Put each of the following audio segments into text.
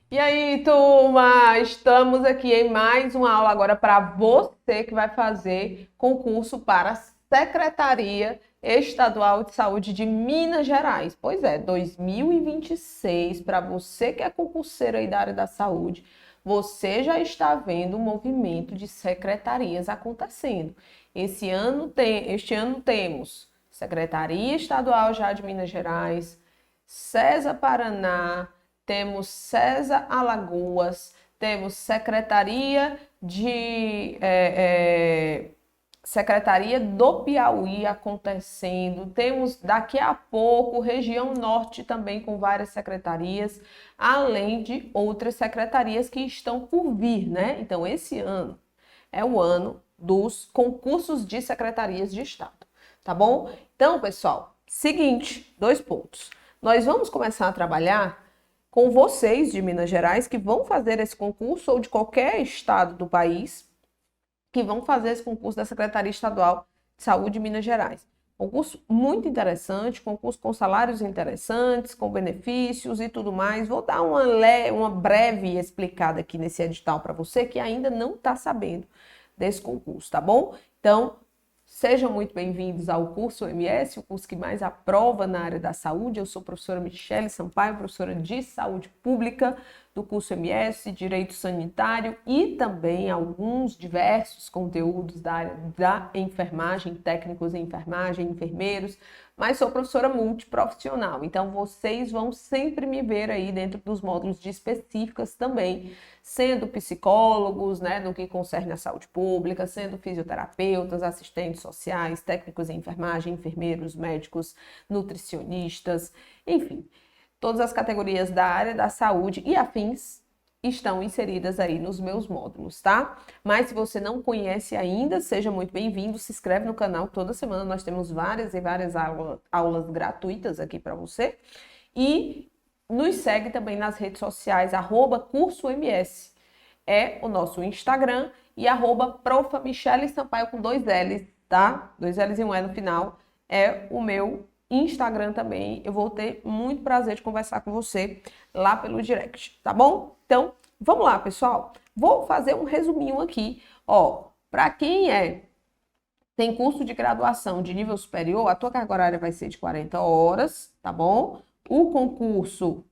E aí, turma, estamos aqui em mais uma aula agora para você que vai fazer concurso para a Secretaria Estadual de Saúde de Minas Gerais. Pois é, 2026, para você que é concurseiro aí da área da saúde, você já está vendo o movimento de secretarias acontecendo. Este ano temos Secretaria Estadual já de Minas Gerais, SESA Paraná, temos SESA Alagoas, temos Secretaria do Piauí acontecendo, temos daqui a pouco região norte também com várias secretarias, além de outras secretarias que estão por vir, né? Então esse ano é o ano dos concursos de secretarias de estado, tá bom? Então, pessoal, seguinte, 2 pontos. Nós vamos começar a trabalhar com vocês de Minas Gerais que vão fazer esse concurso ou de qualquer estado do país que vão fazer esse concurso da Secretaria Estadual de Saúde de Minas Gerais. Concurso muito interessante, concurso com salários interessantes, com benefícios e tudo mais. Vou dar uma breve explicada aqui nesse edital para você que ainda não está sabendo desse concurso, tá bom? Então, sejam muito bem-vindos ao curso OMS, o curso que mais aprova na área da saúde. Eu sou a professora Michele Sampaio, professora de saúde pública do curso OMS, direito sanitário e também alguns diversos conteúdos da área da enfermagem, técnicos em enfermagem, enfermeiros, mas sou professora multiprofissional, então vocês vão sempre me ver aí dentro dos módulos de específicas também, sendo psicólogos, né, no que concerne a saúde pública, sendo fisioterapeutas, assistentes sociais, técnicos em enfermagem, enfermeiros, médicos, nutricionistas, enfim, todas as categorias da área da saúde e afins estão inseridas aí nos meus módulos, tá? Mas se você não conhece ainda, seja muito bem-vindo, se inscreve no canal, toda semana nós temos várias aulas gratuitas aqui para você e nos segue também nas redes sociais, @CursoMS, é o nosso Instagram, e @ProfMicheleSampaio com 2 L's, tá? 2 L's e um E no final, é o meu Instagram também. Eu vou ter muito prazer de conversar com você lá pelo direct, tá bom? Então, vamos lá, pessoal. Vou fazer um resuminho aqui. Ó, para quem tem curso de graduação de nível superior, a tua carga horária vai ser de 40 horas, tá bom? O concurso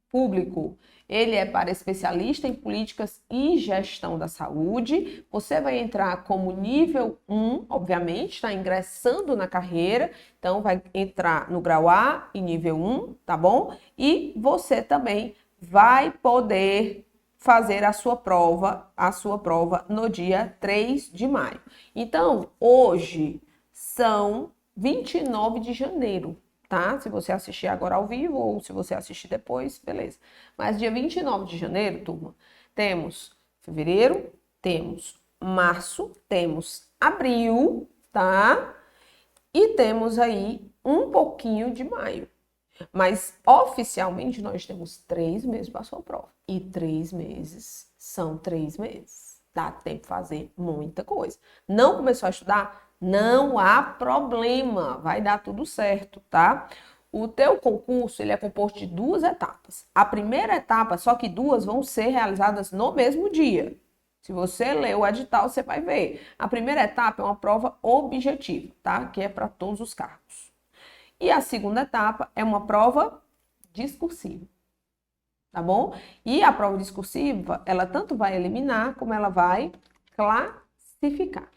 público, ele é para especialista em políticas e gestão da saúde. Você vai entrar como nível 1, obviamente, está ingressando na carreira, então vai entrar no grau A e nível 1, tá bom? E você também vai poder fazer a sua prova no dia 3 de maio. Então, hoje são 29 de janeiro. Tá? Se você assistir agora ao vivo ou se você assistir depois, beleza. Mas dia 29 de janeiro, turma, temos fevereiro, temos março, temos abril, tá? E temos aí um pouquinho de maio. Mas oficialmente nós temos 3 meses para a sua prova. E 3 meses são 3 meses. Dá tempo de fazer muita coisa. Não começou a estudar? Não há problema, vai dar tudo certo, tá? O teu concurso, ele é composto de 2 etapas. A primeira etapa, só que 2 vão ser realizadas no mesmo dia. Se você ler o edital, você vai ver. A primeira etapa é uma prova objetiva, tá? Que é para todos os cargos. E a segunda etapa é uma prova discursiva, tá bom? E a prova discursiva, ela tanto vai eliminar como ela vai classificar.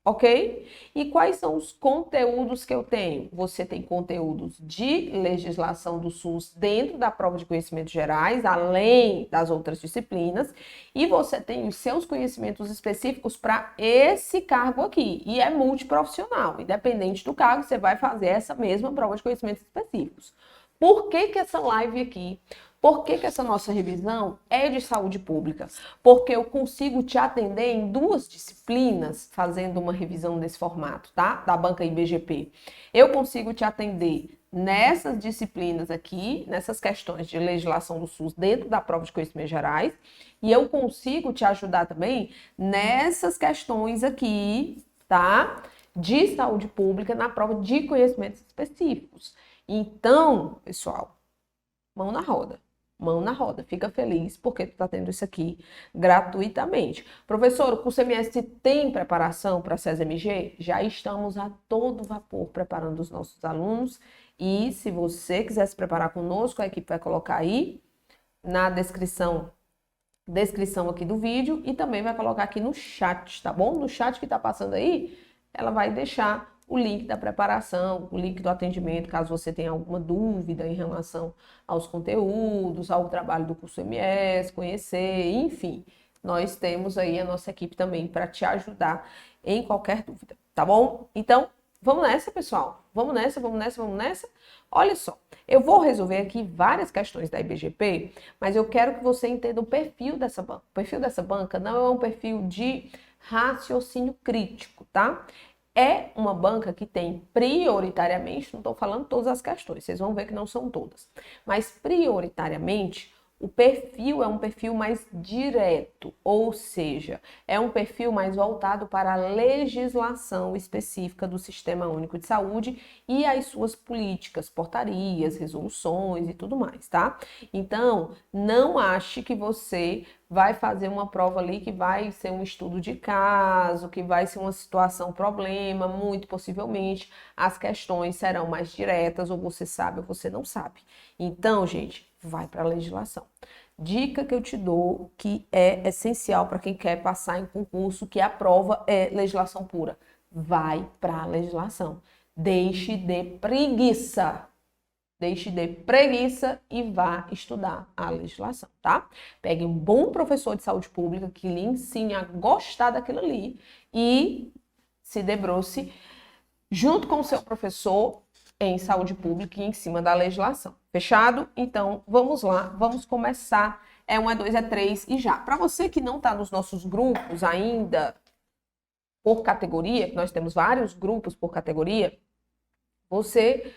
Ok? E quais são os conteúdos que eu tenho? Você tem conteúdos de legislação do SUS dentro da prova de conhecimentos gerais, além das outras disciplinas, e você tem os seus conhecimentos específicos para esse cargo aqui, e é multiprofissional, independente do cargo, você vai fazer essa mesma prova de conhecimentos específicos. Por que essa live aqui? Por que essa nossa revisão é de saúde pública? Porque eu consigo te atender em 2 disciplinas, fazendo uma revisão desse formato, tá? Da banca IBGP. Eu consigo te atender nessas disciplinas aqui, nessas questões de legislação do SUS dentro da prova de conhecimentos gerais, e eu consigo te ajudar também nessas questões aqui, tá? De saúde pública na prova de conhecimentos específicos. Então, pessoal, mão na roda. Mão na roda, fica feliz porque tu tá tendo isso aqui gratuitamente. Professor, o curso MS tem preparação para a CESMG? Já estamos a todo vapor preparando os nossos alunos e se você quiser se preparar conosco, a equipe vai colocar aí na descrição aqui do vídeo e também vai colocar aqui no chat, tá bom? No chat que tá passando aí, ela vai deixar o link da preparação, o link do atendimento, caso você tenha alguma dúvida em relação aos conteúdos, ao trabalho do curso MS, conhecer, enfim. Nós temos aí a nossa equipe também para te ajudar em qualquer dúvida, tá bom? Então, vamos nessa, pessoal. Vamos nessa, vamos nessa, vamos nessa. Olha só, eu vou resolver aqui várias questões da IBGP, mas eu quero que você entenda o perfil dessa banca. O perfil dessa banca não é um perfil de raciocínio crítico, tá? É uma banca que tem prioritariamente, não estou falando todas as questões, vocês vão ver que não são todas, mas prioritariamente o perfil é um perfil mais direto, ou seja, é um perfil mais voltado para a legislação específica do Sistema Único de Saúde e as suas políticas, portarias, resoluções e tudo mais, tá? Então, não ache que você vai fazer uma prova ali que vai ser um estudo de caso, que vai ser uma situação problema, muito possivelmente as questões serão mais diretas, ou você sabe ou você não sabe. Então, gente, vai para a legislação. Dica que eu te dou que é essencial para quem quer passar em concurso, que a prova é legislação pura. Vai para a legislação. Deixe de preguiça. Deixe de preguiça e vá estudar a legislação, tá? Pegue um bom professor de saúde pública que lhe ensine a gostar daquilo ali e se debruce junto com o seu professor em saúde pública e em cima da legislação. Fechado? Então, vamos lá, vamos começar. É 1, é 2, é 3 e já. Para você que não está nos nossos grupos ainda por categoria, que nós temos vários grupos por categoria, você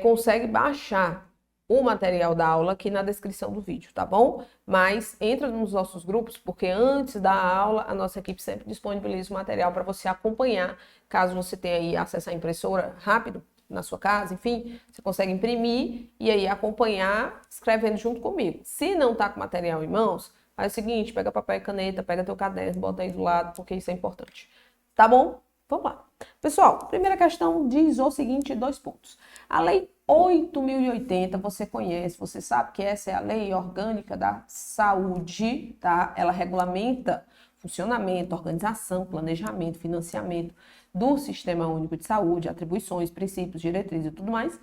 consegue baixar o material da aula aqui na descrição do vídeo, tá bom? Mas entra nos nossos grupos, porque antes da aula, a nossa equipe sempre disponibiliza o material para você acompanhar, caso você tenha aí acesso à impressora rápido na sua casa, enfim, você consegue imprimir e aí acompanhar escrevendo junto comigo. Se não tá com material em mãos, faz o seguinte, pega papel e caneta, pega teu caderno, bota aí do lado, porque isso é importante. Tá bom? Vamos lá. Pessoal, primeira questão diz o seguinte, 2 pontos. A Lei 8.080, você conhece, você sabe que essa é a Lei Orgânica da Saúde, tá? Ela regulamenta funcionamento, organização, planejamento, financiamento do Sistema Único de Saúde, atribuições, princípios, diretrizes e tudo mais.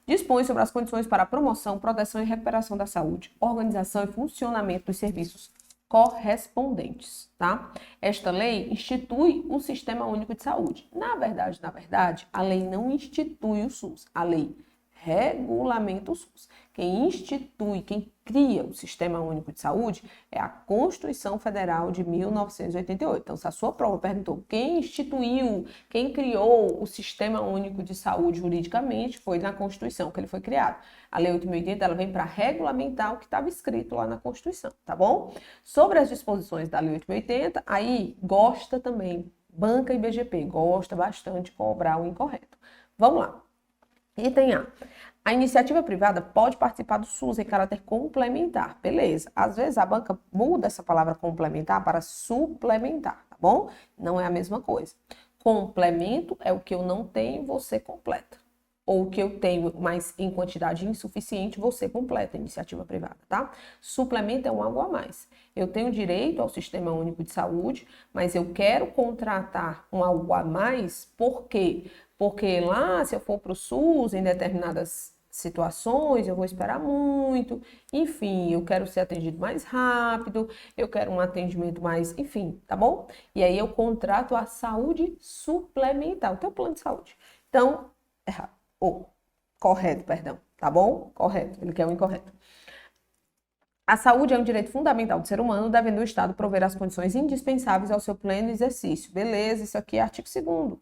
Dispõe sobre as condições para a promoção, proteção e recuperação da saúde, organização e funcionamento dos serviços correspondentes, tá? Esta lei institui o Sistema Único de Saúde. Na verdade, a lei não institui o SUS, a lei regulamenta o SUS. Quem institui, quem cria o Sistema Único de Saúde é a Constituição Federal de 1988. Então, se a sua prova perguntou quem instituiu, quem criou o Sistema Único de Saúde juridicamente, foi na Constituição que ele foi criado. A Lei 8.080, ela vem para regulamentar o que estava escrito lá na Constituição, tá bom? Sobre as disposições da Lei 8.080, aí gosta também, banca IBGP, gosta bastante de cobrar o incorreto. Vamos lá. Item A. A iniciativa privada pode participar do SUS em caráter complementar. Beleza. Às vezes a banca muda essa palavra complementar para suplementar, tá bom? Não é a mesma coisa. Complemento é o que eu não tenho, você completa. ou que eu tenho, mas em quantidade insuficiente, você completa a iniciativa privada, tá? Suplemento é um algo a mais. Eu tenho direito ao Sistema Único de Saúde, mas eu quero contratar um algo a mais, por quê? Porque lá, se eu for para o SUS, em determinadas situações, eu vou esperar muito, enfim, eu quero ser atendido mais rápido, eu quero um atendimento mais, enfim, tá bom? E aí eu contrato a saúde suplementar, o teu plano de saúde. Então, errado, ou correto, perdão, tá bom? Correto, ele quer o incorreto. A saúde é um direito fundamental do ser humano, devendo o Estado prover as condições indispensáveis ao seu pleno exercício. Beleza, isso aqui é artigo 2º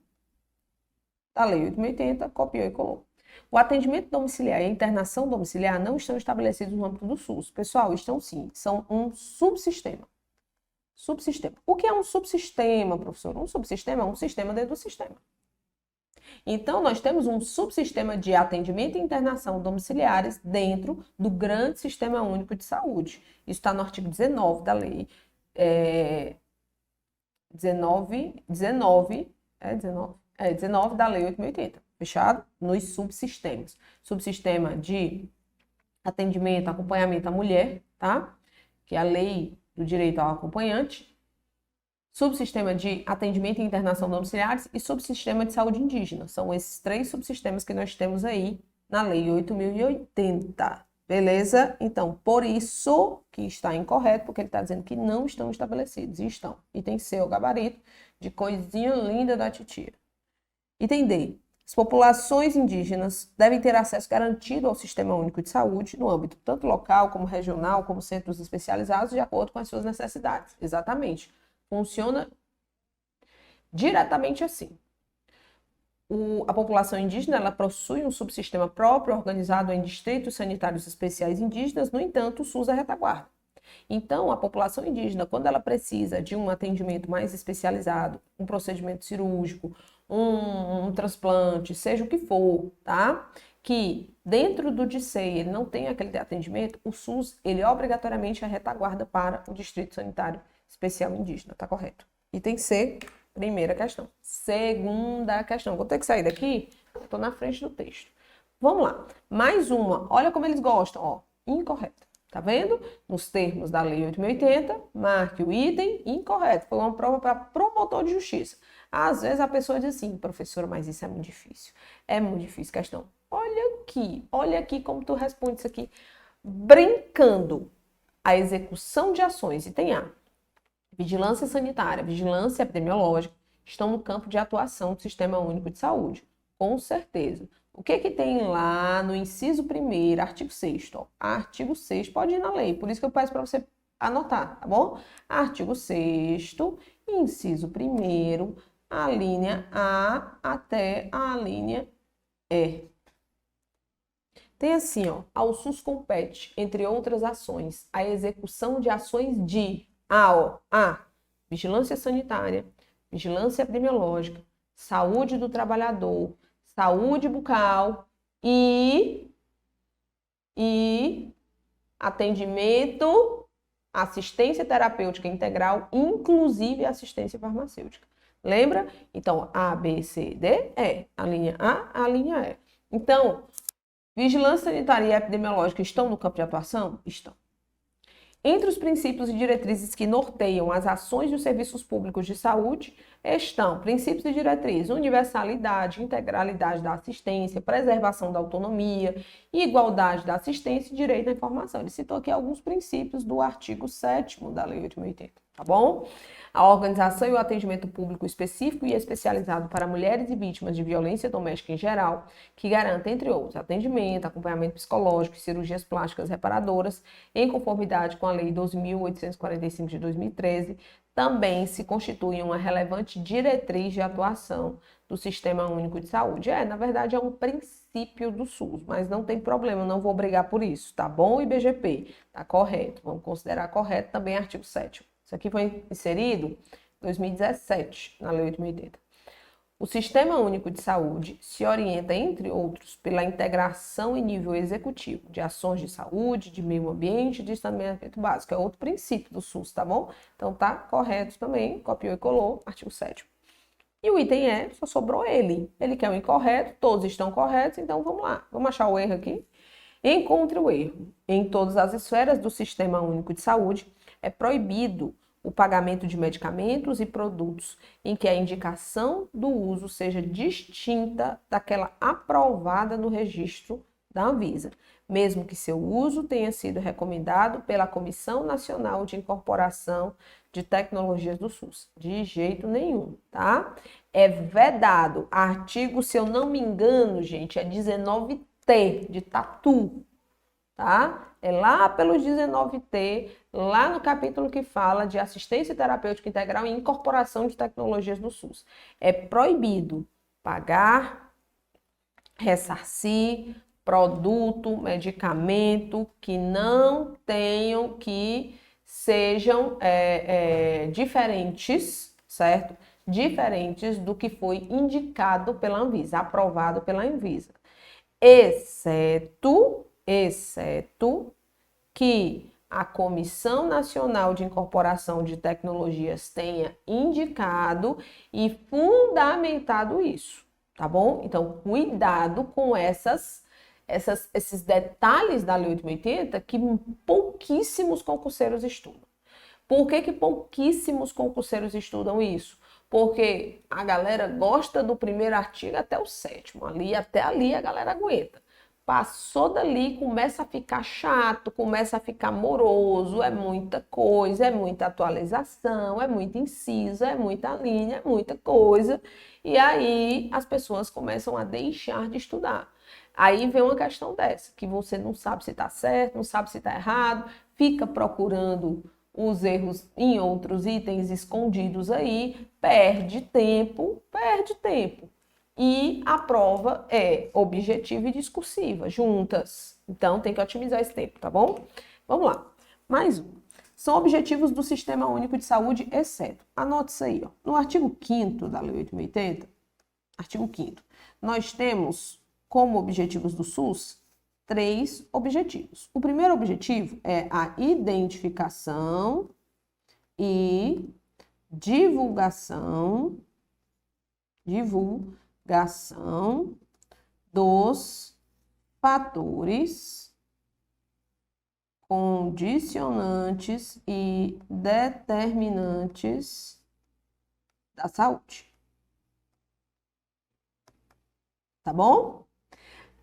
da Lei 8.080, copiou e colou. O atendimento domiciliar e a internação domiciliar não estão estabelecidos no âmbito do SUS. Pessoal, estão sim, são um subsistema. Subsistema. O que é um subsistema, professor? Um subsistema é um sistema dentro do sistema. Então, nós temos um subsistema de atendimento e internação domiciliares dentro do grande Sistema Único de Saúde. Isso está no artigo 19 da lei. 19 da lei 8.080. Fechado? Nos subsistemas. Subsistema de atendimento, acompanhamento à mulher, tá? Que é a lei do direito ao acompanhante. Subsistema de atendimento e internação domiciliares e subsistema de saúde indígena. São esses 3 subsistemas que nós temos aí na Lei 8.080. Beleza? Então, por isso que está incorreto, porque ele está dizendo que não estão estabelecidos. E estão. Item C, o gabarito de coisinha linda da titia. Item D. As populações indígenas devem ter acesso garantido ao Sistema Único de Saúde no âmbito tanto local, como regional, como centros especializados, de acordo com as suas necessidades. Exatamente. Funciona diretamente assim. A população indígena ela possui um subsistema próprio organizado em distritos sanitários especiais indígenas, no entanto, o SUS é retaguarda. Então, a população indígena, quando ela precisa de um atendimento mais especializado, um procedimento cirúrgico, um transplante, seja o que for, tá? Que dentro do DICEI ele não tem aquele atendimento, o SUS, ele obrigatoriamente é retaguarda para o distrito sanitário especial indígena, tá correto? Item C, primeira questão. Segunda questão. Vou ter que sair daqui, estou na frente do texto. Vamos lá. Mais uma. Olha como eles gostam, ó. Incorreto. Tá vendo? Nos termos da Lei 8.080, marque o item incorreto. Foi uma prova para promotor de justiça. Às vezes a pessoa diz assim, professora, mas isso é muito difícil. É muito difícil questão. Olha aqui como tu responde isso aqui. Brincando. A execução de ações, item A. Vigilância sanitária, vigilância epidemiológica estão no campo de atuação do Sistema Único de Saúde. Com certeza. O que tem lá no inciso 1º, artigo 6º? Artigo 6º, pode ir na lei, por isso que eu peço para você anotar, tá bom? Artigo 6º, inciso 1º, a linha A até a linha E. Tem assim, ó, ao SUS compete, entre outras ações, a execução de ações de A, vigilância sanitária, vigilância epidemiológica, saúde do trabalhador, saúde bucal e atendimento, assistência terapêutica integral, inclusive assistência farmacêutica. Lembra? Então, A, B, C, D, E. A linha A, a linha E. Então, vigilância sanitária e epidemiológica estão no campo de atuação? Estão. Entre os princípios e diretrizes que norteiam as ações dos serviços públicos de saúde estão princípios e diretrizes: universalidade, integralidade da assistência, preservação da autonomia, igualdade da assistência e direito à informação. Ele citou aqui alguns princípios do artigo 7º da Lei 8.080, tá bom? A organização e o atendimento público específico e especializado para mulheres e vítimas de violência doméstica em geral, que garanta, entre outros, atendimento, acompanhamento psicológico e cirurgias plásticas reparadoras, em conformidade com a Lei 12.845 de 2013, também se constitui uma relevante diretriz de atuação do Sistema Único de Saúde. Na verdade, é um princípio do SUS, mas não tem problema, não vou brigar por isso, tá bom, IBGP? Tá correto, vamos considerar correto também artigo 7º. Isso aqui foi inserido em 2017, na Lei 8.080. O Sistema Único de Saúde se orienta, entre outros, pela integração em nível executivo de ações de saúde, de meio ambiente e de saneamento básico. É outro princípio do SUS, tá bom? Então tá correto também, copiou e colou, artigo 7º. E o item E, só sobrou ele. Ele quer o incorreto, todos estão corretos, então vamos lá. Vamos achar o erro aqui? Encontre o erro. Em todas as esferas do Sistema Único de Saúde, é proibido o pagamento de medicamentos e produtos em que a indicação do uso seja distinta daquela aprovada no registro da Anvisa, mesmo que seu uso tenha sido recomendado pela Comissão Nacional de Incorporação de Tecnologias do SUS. De jeito nenhum, tá? É vedado. Artigo, se eu não me engano, gente, é 19T, de tatu, tá? É lá pelos 19T, lá no capítulo que fala de assistência terapêutica integral e incorporação de tecnologias no SUS. É proibido pagar, ressarcir produto, medicamento que não tenham, que sejam diferentes, certo? Diferentes do que foi indicado pela Anvisa, aprovado pela Anvisa. Exceto que a Comissão Nacional de Incorporação de Tecnologias tenha indicado e fundamentado isso, tá bom? Então, cuidado com esses detalhes da Lei 880 que pouquíssimos concurseiros estudam. Por que pouquíssimos concurseiros estudam isso? Porque a galera gosta do primeiro artigo até o 7º, até ali a galera aguenta. Passou dali, começa a ficar chato, começa a ficar moroso, é muita coisa, é muita atualização, é muito inciso, é muita linha, é muita coisa. E aí as pessoas começam a deixar de estudar. Aí vem uma questão dessa, que você não sabe se está certo, não sabe se está errado, fica procurando os erros em outros itens escondidos aí, perde tempo. E a prova é objetiva e discursiva, juntas. Então, tem que otimizar esse tempo, tá bom? Vamos lá. Mais um. São objetivos do Sistema Único de Saúde, exceto. Anote isso aí, ó. No artigo 5º da Lei 880, artigo 5º, nós temos como objetivos do SUS 3 objetivos. O primeiro objetivo é a identificação e divulgação dos fatores condicionantes e determinantes da saúde. Tá bom?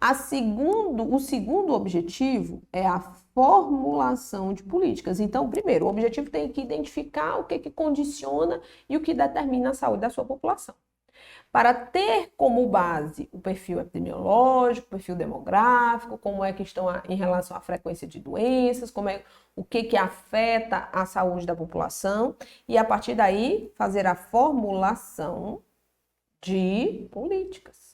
O segundo objetivo é a formulação de políticas. Então, primeiro, o objetivo tem que identificar o que condiciona e o que determina a saúde da sua população. Para ter como base o perfil epidemiológico, o perfil demográfico, como é que estão em relação à frequência de doenças, o que afeta a saúde da população, e a partir daí fazer a formulação de políticas.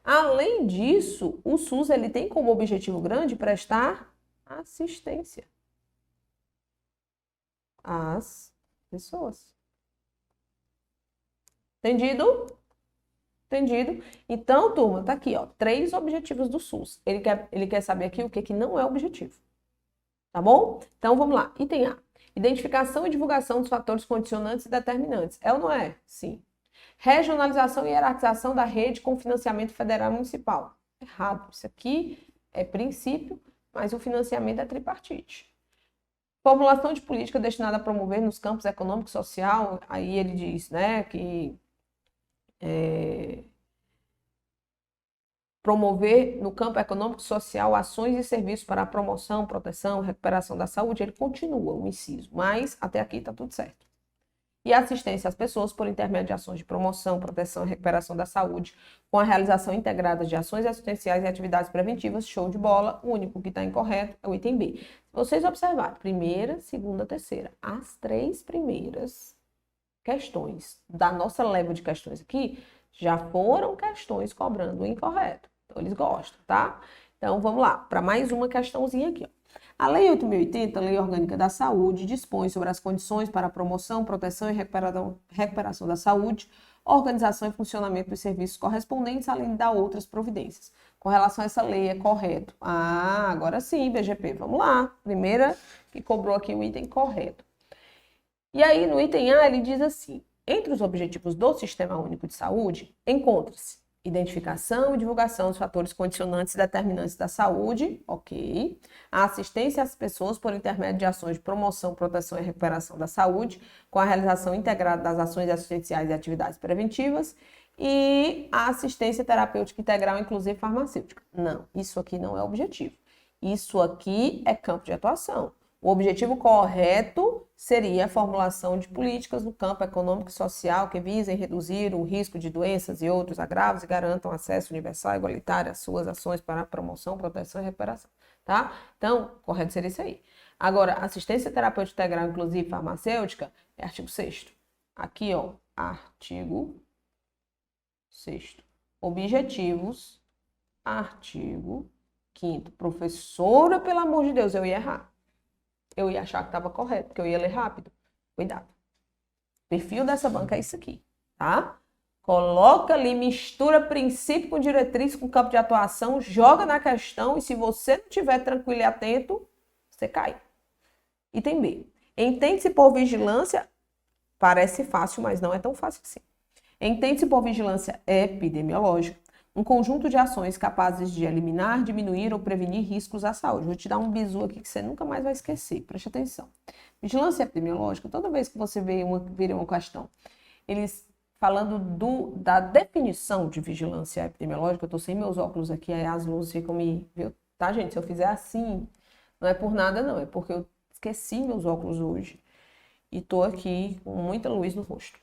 Além disso, o SUS ele tem como objetivo grande prestar assistência às pessoas. Entendido? Entendido? Então, turma, tá aqui, ó, 3 objetivos do SUS. Ele quer saber aqui o que não é objetivo. Tá bom? Então, vamos lá. Item A. Identificação e divulgação dos fatores condicionantes e determinantes. É ou não é? Sim. Regionalização e hierarquização da rede com financiamento federal e municipal. Errado. Isso aqui é princípio, mas o financiamento é tripartite. Formulação de política destinada a promover nos campos econômico e social, aí ele diz, né, que promover no campo econômico e social ações e serviços para a promoção, proteção, recuperação da saúde, ele continua o inciso, mas até aqui está tudo certo. E assistência às pessoas por intermédio de ações de promoção, proteção e recuperação da saúde, com a realização integrada de ações assistenciais e atividades preventivas, show de bola. O único que está incorreto é o item B. Se vocês observarem, primeira, segunda, terceira, as 3 primeiras questões da nossa leva de questões aqui já foram questões cobrando o incorreto. Então, eles gostam, tá? Então, vamos lá, para mais uma questãozinha aqui, ó. A Lei 8.080, Lei Orgânica da Saúde, dispõe sobre as condições para a promoção, proteção e recuperação da saúde, organização e funcionamento dos serviços correspondentes, além de dar outras providências. Com relação a essa lei, é correto? Ah, agora sim, BGP, vamos lá. Primeira que cobrou aqui o item correto. E aí, no item A, ele diz assim: entre os objetivos do Sistema Único de Saúde, encontra-se identificação e divulgação dos fatores condicionantes e determinantes da saúde, ok. A assistência às pessoas por intermédio de ações de promoção, proteção e recuperação da saúde, com a realização integrada das ações assistenciais e atividades preventivas, e a assistência terapêutica integral, inclusive farmacêutica. Não, isso aqui não é objetivo. Isso aqui é campo de atuação. O objetivo correto seria a formulação de políticas no campo econômico e social que visem reduzir o risco de doenças e outros agravos e garantam acesso universal e igualitário às suas ações para a promoção, proteção e recuperação, tá? Então, correto seria isso aí. Agora, assistência terapêutica integral, inclusive farmacêutica, é artigo 6º. Aqui, ó, artigo 6º. Objetivos, artigo 5º. Professora, pelo amor de Deus, eu ia errar. Eu ia achar que estava correto, porque eu ia ler rápido. Cuidado. O perfil dessa banca é isso aqui, tá? Coloca ali, mistura princípio com diretriz, com campo de atuação, joga na questão e se você não estiver tranquilo e atento, você cai. Item B. Entende-se por vigilância, parece fácil, mas não é tão fácil assim. Entende-se por vigilância epidemiológica um conjunto de ações capazes de eliminar, diminuir ou prevenir riscos à saúde. Vou te dar um bizu aqui que você nunca mais vai esquecer. Preste atenção. Vigilância epidemiológica, toda vez que você vê uma questão, eles falando da definição de vigilância epidemiológica, eu estou sem meus óculos aqui, aí as luzes ficam me... Viu? Tá, gente? Se eu fizer assim, não é por nada não, é porque eu esqueci meus óculos hoje e estou aqui com muita luz no rosto.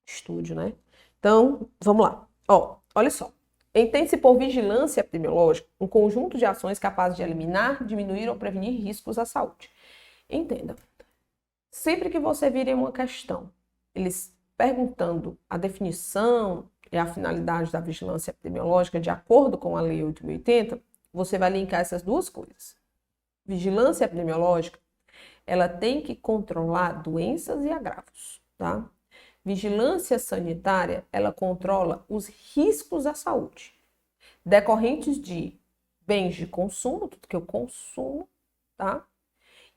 Estúdio, né? Então, vamos lá. Ó, olha só. Entende-se por vigilância epidemiológica um conjunto de ações capazes de eliminar, diminuir ou prevenir riscos à saúde. Entenda, sempre que você vir em uma questão, eles perguntando a definição e a finalidade da vigilância epidemiológica de acordo com a Lei 8.080, você vai linkar essas duas coisas. Vigilância epidemiológica, ela tem que controlar doenças e agravos, tá? Vigilância sanitária, ela controla os riscos à saúde, decorrentes de bens de consumo, tudo que eu consumo, tá?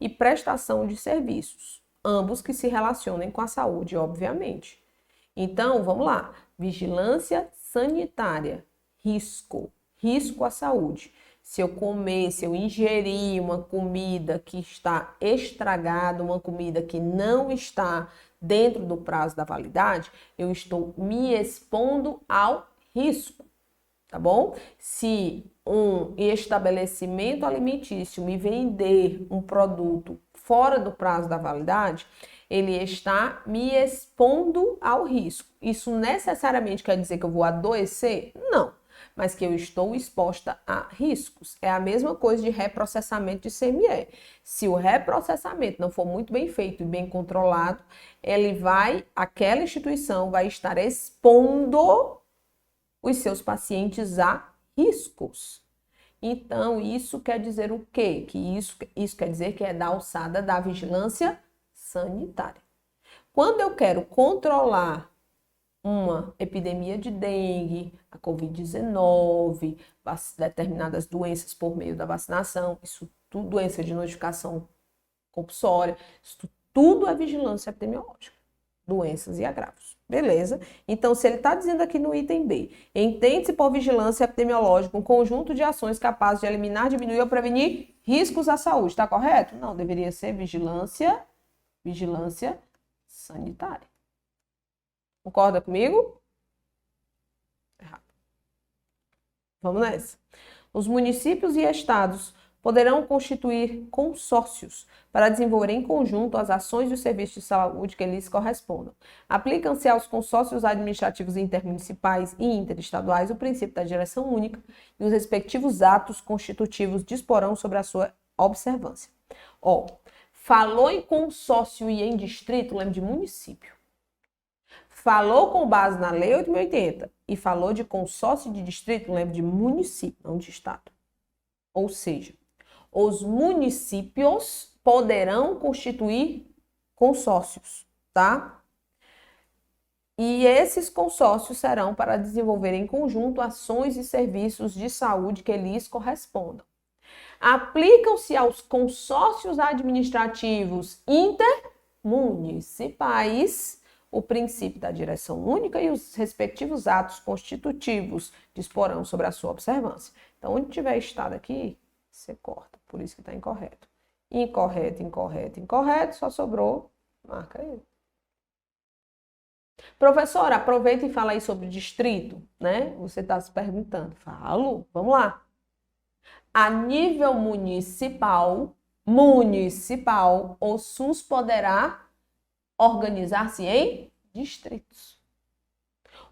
E prestação de serviços, ambos que se relacionem com a saúde, obviamente. Então, vamos lá. Vigilância sanitária, risco à saúde. Se eu comer, se eu ingerir uma comida que está estragada, uma comida que não está dentro do prazo da validade, eu estou me expondo ao risco, tá bom? Se um estabelecimento alimentício me vender um produto fora do prazo da validade, ele está me expondo ao risco. Isso necessariamente quer dizer que eu vou adoecer? Não, mas que eu estou exposta a riscos. É a mesma coisa de reprocessamento de CME. Se o reprocessamento não for muito bem feito e bem controlado, aquela instituição vai estar expondo os seus pacientes a riscos. Então, isso quer dizer o quê? Que isso quer dizer que é da alçada da vigilância sanitária. Quando eu quero controlar uma epidemia de dengue, a Covid-19, determinadas doenças por meio da vacinação, isso tudo, doença de notificação compulsória, isso tudo é vigilância epidemiológica, doenças e agravos. Beleza? Então, se ele está dizendo aqui no item B, entende-se por vigilância epidemiológica um conjunto de ações capazes de eliminar, diminuir ou prevenir riscos à saúde, está correto? Não, deveria ser vigilância sanitária. Concorda comigo? Errado. Vamos nessa. Os municípios e estados poderão constituir consórcios para desenvolver em conjunto as ações e os serviços de saúde que lhes correspondam. Aplicam-se aos consórcios administrativos intermunicipais e interestaduais o princípio da direção única e os respectivos atos constitutivos disporão sobre a sua observância. Ó, falou em consórcio e em distrito, lembra de município. Falou com base na Lei 8.080 e falou de consórcio de distrito, lembra de município, não de estado. Ou seja, os municípios poderão constituir consórcios, tá? E esses consórcios serão para desenvolver em conjunto ações e serviços de saúde que lhes correspondam. Aplicam-se aos consórcios administrativos municipais, o princípio da direção única e os respectivos atos constitutivos disporão sobre a sua observância. Então, onde tiver estado aqui, você corta, por isso que está incorreto. Incorreto, incorreto, incorreto, só sobrou, marca aí. Professora, aproveita e fala aí sobre distrito, né? Você está se perguntando. Falo, vamos lá. A nível municipal, o SUS poderá organizar-se em distritos.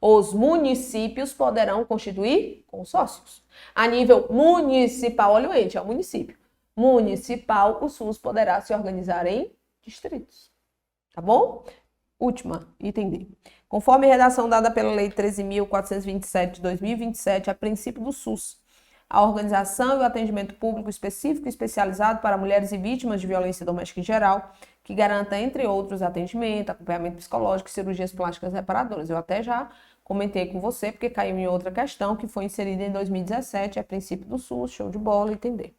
Os municípios poderão constituir consórcios. A nível municipal, olha o ente, é o município. Municipal, o SUS poderá se organizar em distritos. Tá bom? Última, item D. Conforme a redação dada pela Lei 13.427 de 2027, a princípio do SUS, a organização e o atendimento público específico e especializado para mulheres e vítimas de violência doméstica em geral, que garanta, entre outros, atendimento, acompanhamento psicológico e cirurgias plásticas reparadoras. Eu até já comentei com você, porque caiu em outra questão, que foi inserida em 2017, é princípio do SUS, show de bola, entender.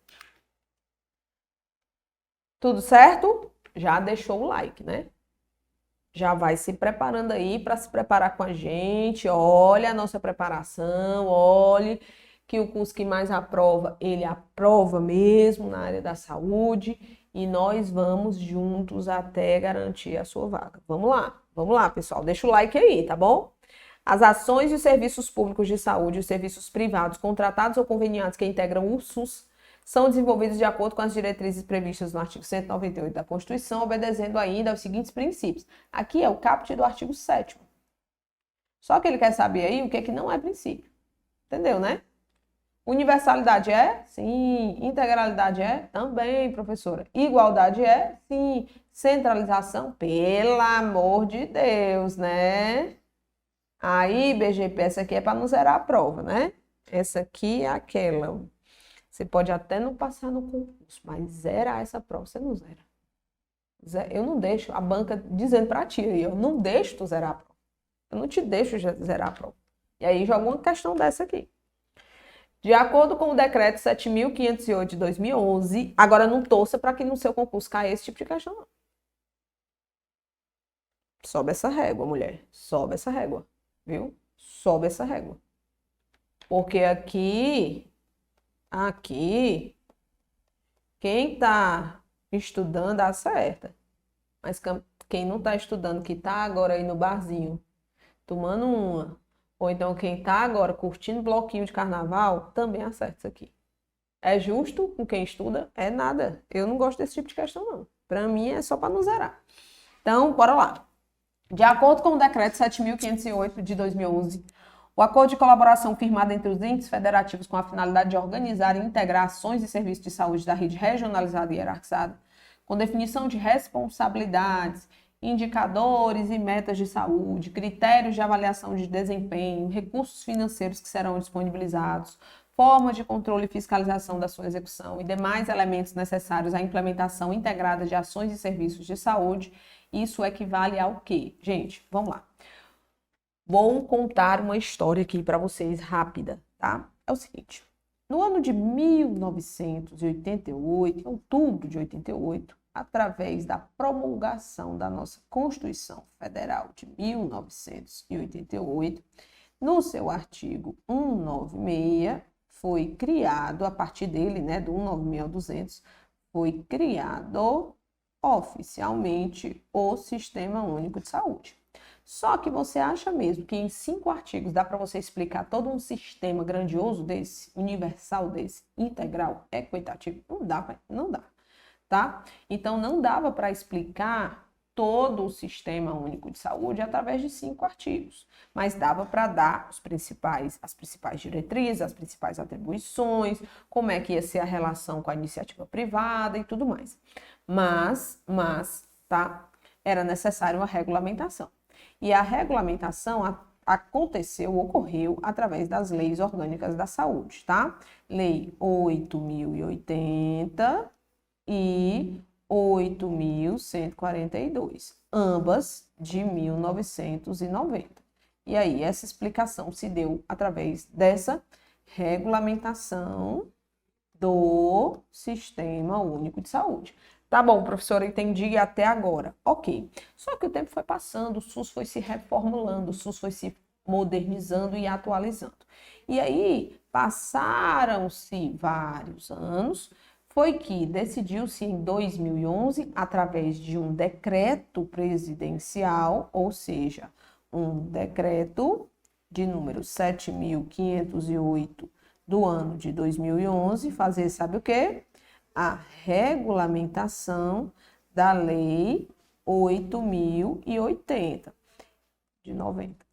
Tudo certo? Já deixou o like, né? Já vai se preparando aí para se preparar com a gente. Olha a nossa preparação, olhe que o curso que mais aprova, ele aprova mesmo na área da saúde e nós vamos juntos até garantir a sua vaga. Vamos lá, pessoal. Deixa o like aí, tá bom? As ações e os serviços públicos de saúde e os serviços privados contratados ou conveniados que integram o SUS são desenvolvidos de acordo com as diretrizes previstas no artigo 198 da Constituição, obedecendo ainda aos seguintes princípios. Aqui é o caput do artigo 7º. Só que ele quer saber aí o que é que não é princípio. Entendeu, né? Universalidade é? Sim. Integralidade é? Também, professora. Igualdade é? Sim. Centralização? Pelo amor de Deus, né? Aí, BGP, essa aqui é para não zerar a prova, né? Essa aqui é aquela. Você pode até não passar no concurso, mas zerar essa prova, você não zera. Eu não deixo a banca dizendo para ti, eu não deixo tu zerar a prova. Eu não te deixo zerar a prova. E aí joga uma questão dessa aqui. De acordo com o decreto 7.508 de 2011, agora não torça para que no seu concurso caia esse tipo de questão, não. Sobe essa régua, mulher. Sobe essa régua, viu? Sobe essa régua. Porque aqui, quem está estudando acerta. Mas quem não está estudando, que está agora aí no barzinho, tomando uma, ou então quem está agora curtindo bloquinho de carnaval, também acerta isso aqui. É justo com quem estuda? É nada. Eu não gosto desse tipo de questão, não. Para mim é só para não zerar. Então, bora lá. De acordo com o decreto 7.508 de 2011, o acordo de colaboração firmado entre os entes federativos com a finalidade de organizar e integrar ações e serviços de saúde da rede regionalizada e hierarquizada, com definição de responsabilidades, indicadores e metas de saúde, critérios de avaliação de desempenho, recursos financeiros que serão disponibilizados, formas de controle e fiscalização da sua execução e demais elementos necessários à implementação integrada de ações e serviços de saúde, isso equivale ao quê? Gente, vamos lá. Vou contar uma história aqui para vocês rápida, tá? É o seguinte, no ano de 1988, em outubro de 88, através da promulgação da nossa Constituição Federal de 1988, no seu artigo 196, foi criado, a partir dele, né, do 196 ao 200, foi criado oficialmente o Sistema Único de Saúde. Só que você acha mesmo que em 5 artigos dá para você explicar todo um sistema grandioso desse, universal desse, integral, equitativo? Não dá, não dá, tá? Então não dava para explicar todo o Sistema Único de Saúde através de 5 artigos, mas dava para dar as principais diretrizes, as principais atribuições, como é que ia ser a relação com a iniciativa privada e tudo mais. Mas, tá? Era necessário uma regulamentação. E a regulamentação ocorreu através das leis orgânicas da saúde, tá? Lei 8.080 e 8.142, ambas de 1990. E aí, essa explicação se deu através dessa regulamentação do Sistema Único de Saúde. Tá bom, professora, entendi até agora. Ok. Só que o tempo foi passando, o SUS foi se reformulando, o SUS foi se modernizando e atualizando. E aí, passaram-se vários anos, foi que decidiu-se em 2011, através de um decreto presidencial, ou seja, um decreto de número 7.508 do ano de 2011, fazer, sabe o quê? A regulamentação da Lei 8.080 de 90.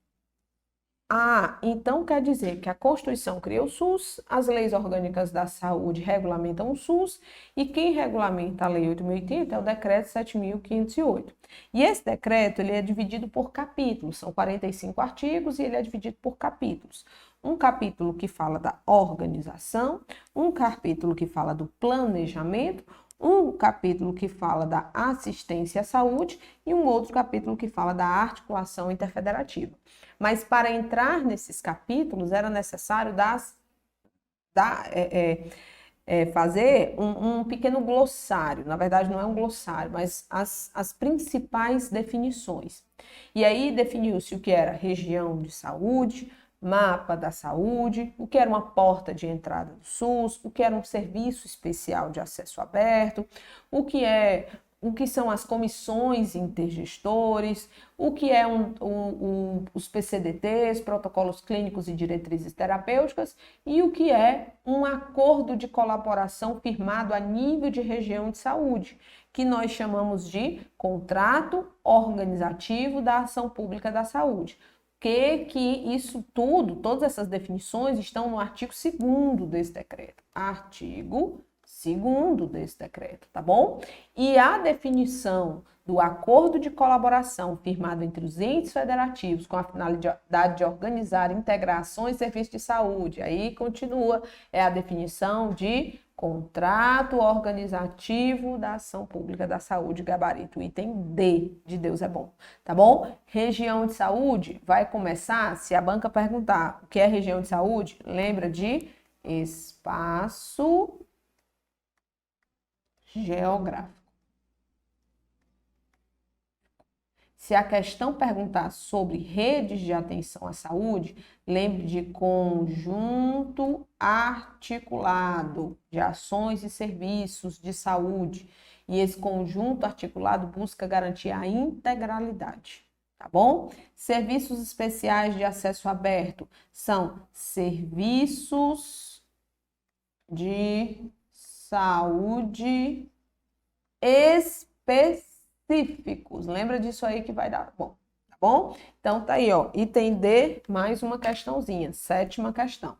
Então quer dizer que a Constituição criou o SUS, as leis orgânicas da saúde regulamentam o SUS e quem regulamenta a Lei 8.080 é o Decreto 7.508. E esse decreto ele é dividido por capítulos, são 45 artigos e ele é dividido por capítulos. Um capítulo que fala da organização, um capítulo que fala do planejamento, um capítulo que fala da assistência à saúde e um outro capítulo que fala da articulação interfederativa. Mas para entrar nesses capítulos era necessário fazer um pequeno glossário. Na verdade, não é um glossário, mas as principais definições. E aí definiu-se o que era região de saúde, mapa da saúde, o que era uma porta de entrada do SUS, o que era um serviço especial de acesso aberto, o que são as comissões intergestores, o que é os PCDTs, protocolos clínicos e diretrizes terapêuticas, e o que é um acordo de colaboração firmado a nível de região de saúde, que nós chamamos de contrato organizativo da ação pública da saúde. Que isso tudo, todas essas definições estão no artigo 2º desse decreto. Artigo 2º desse decreto, tá bom? E a definição do acordo de colaboração firmado entre os entes federativos com a finalidade de organizar integrações e serviços de saúde, aí continua, é a definição de contrato organizativo da ação pública da saúde, gabarito item D, de Deus é bom, tá bom? Região de saúde vai começar, se a banca perguntar o que é região de saúde, lembra de espaço geográfico. Se a questão perguntar sobre redes de atenção à saúde, lembre de conjunto articulado de ações e serviços de saúde. E esse conjunto articulado busca garantir a integralidade, tá bom? Serviços especiais de acesso aberto são serviços de saúde específicos. Lembra disso aí que vai dar bom, tá bom? Então tá aí, ó, item D, mais uma questãozinha, 7ª questão.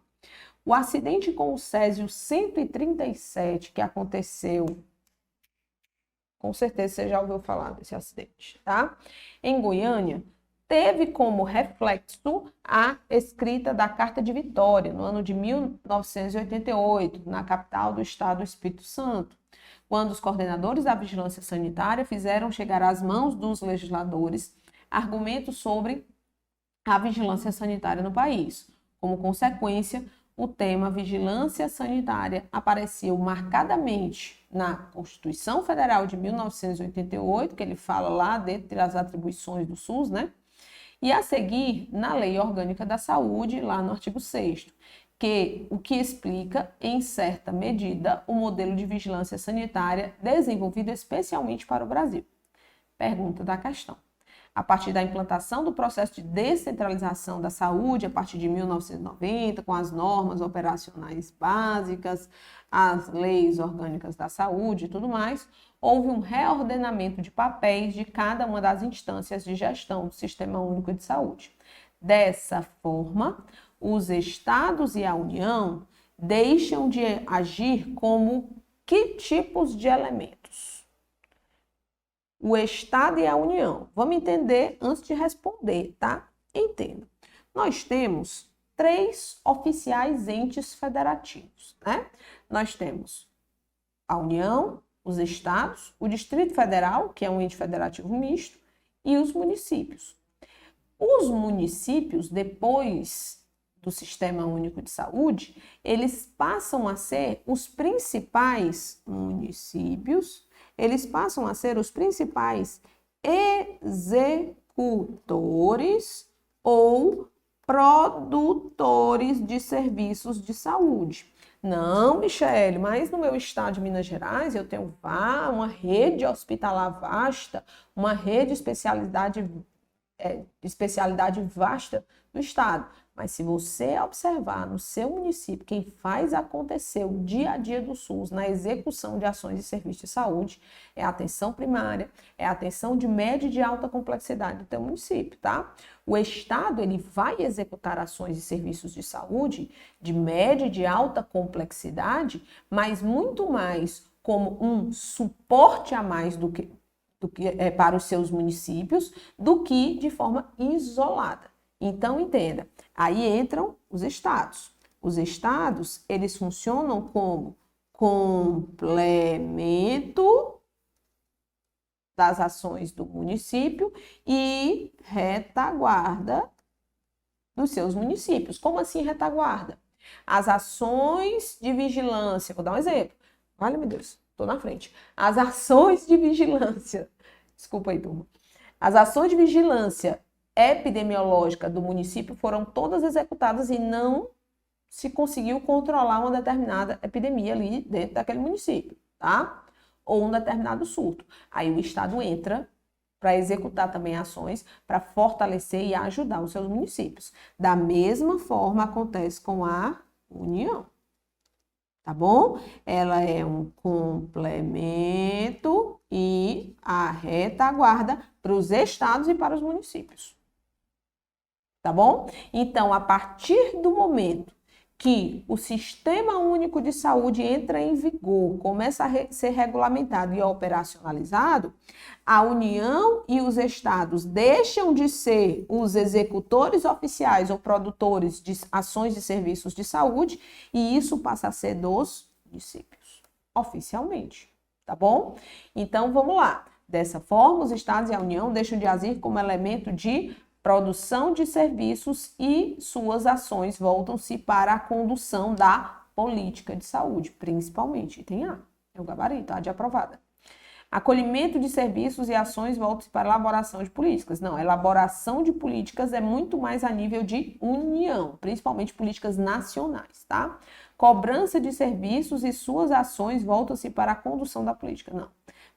O acidente com o Césio 137 que aconteceu, com certeza você já ouviu falar desse acidente, tá? Em Goiânia, teve como reflexo a escrita da Carta de Vitória, no ano de 1988, na capital do estado do Espírito Santo, quando os coordenadores da vigilância sanitária fizeram chegar às mãos dos legisladores argumentos sobre a vigilância sanitária no país. Como consequência, o tema vigilância sanitária apareceu marcadamente na Constituição Federal de 1988, que ele fala lá dentre as atribuições do SUS, né? E a seguir na Lei Orgânica da Saúde, lá no artigo 6º, o que explica, em certa medida, o modelo de vigilância sanitária desenvolvido especialmente para o Brasil. Pergunta da questão. A partir da implantação do processo de descentralização da saúde, a partir de 1990, com as normas operacionais básicas, as leis orgânicas da saúde e tudo mais, houve um reordenamento de papéis de cada uma das instâncias de gestão do Sistema Único de Saúde. Dessa forma, os estados e a União deixam de agir como que tipos de elementos? O Estado e a União. Vamos entender antes de responder, tá? Entenda. Nós temos 3 oficiais entes federativos, né? Nós temos a União, os estados, o Distrito Federal, que é um ente federativo misto, e os municípios. Os municípios, depois do Sistema Único de Saúde, eles passam a ser os principais municípios eles passam a ser os principais executores ou produtores de serviços de saúde. Não, Michele, mas no meu estado de Minas Gerais eu tenho uma rede hospitalar vasta, uma rede de especialidade vasta no estado. Mas se você observar no seu município, quem faz acontecer o dia a dia do SUS na execução de ações de serviço de saúde é a atenção primária, é a atenção de média e de alta complexidade do teu município, tá? O estado, ele vai executar ações de serviços de saúde de média e de alta complexidade, mas muito mais como um suporte a mais do que para os seus municípios, do que de forma isolada. Então, entenda, aí entram os estados. Os estados, eles funcionam como complemento das ações do município e retaguarda dos seus municípios. Como assim retaguarda? As ações de vigilância, vou dar um exemplo. Olha, meu Deus, estou na frente. As ações de vigilância, desculpa aí, turma. As ações de vigilância epidemiológica do município foram todas executadas e não se conseguiu controlar uma determinada epidemia ali dentro daquele município, tá? Ou um determinado surto. Aí o estado entra para executar também ações para fortalecer e ajudar os seus municípios. Da mesma forma acontece com a União, tá bom? Ela é um complemento e a retaguarda para os estados e para os municípios. Tá bom? Então, a partir do momento que o Sistema Único de Saúde entra em vigor, começa a ser regulamentado e operacionalizado, a União e os estados deixam de ser os executores oficiais ou produtores de ações de serviços de saúde e isso passa a ser dos municípios, oficialmente, tá bom? Então, vamos lá. Dessa forma, os estados e a União deixam de agir como elemento de produção de serviços e suas ações voltam-se para a condução da política de saúde, principalmente. Item A, é o gabarito, A de aprovada. Acolhimento de serviços e ações voltam-se para a elaboração de políticas. Não, a elaboração de políticas é muito mais a nível de união, principalmente políticas nacionais, tá? Cobrança de serviços e suas ações voltam-se para a condução da política. Não.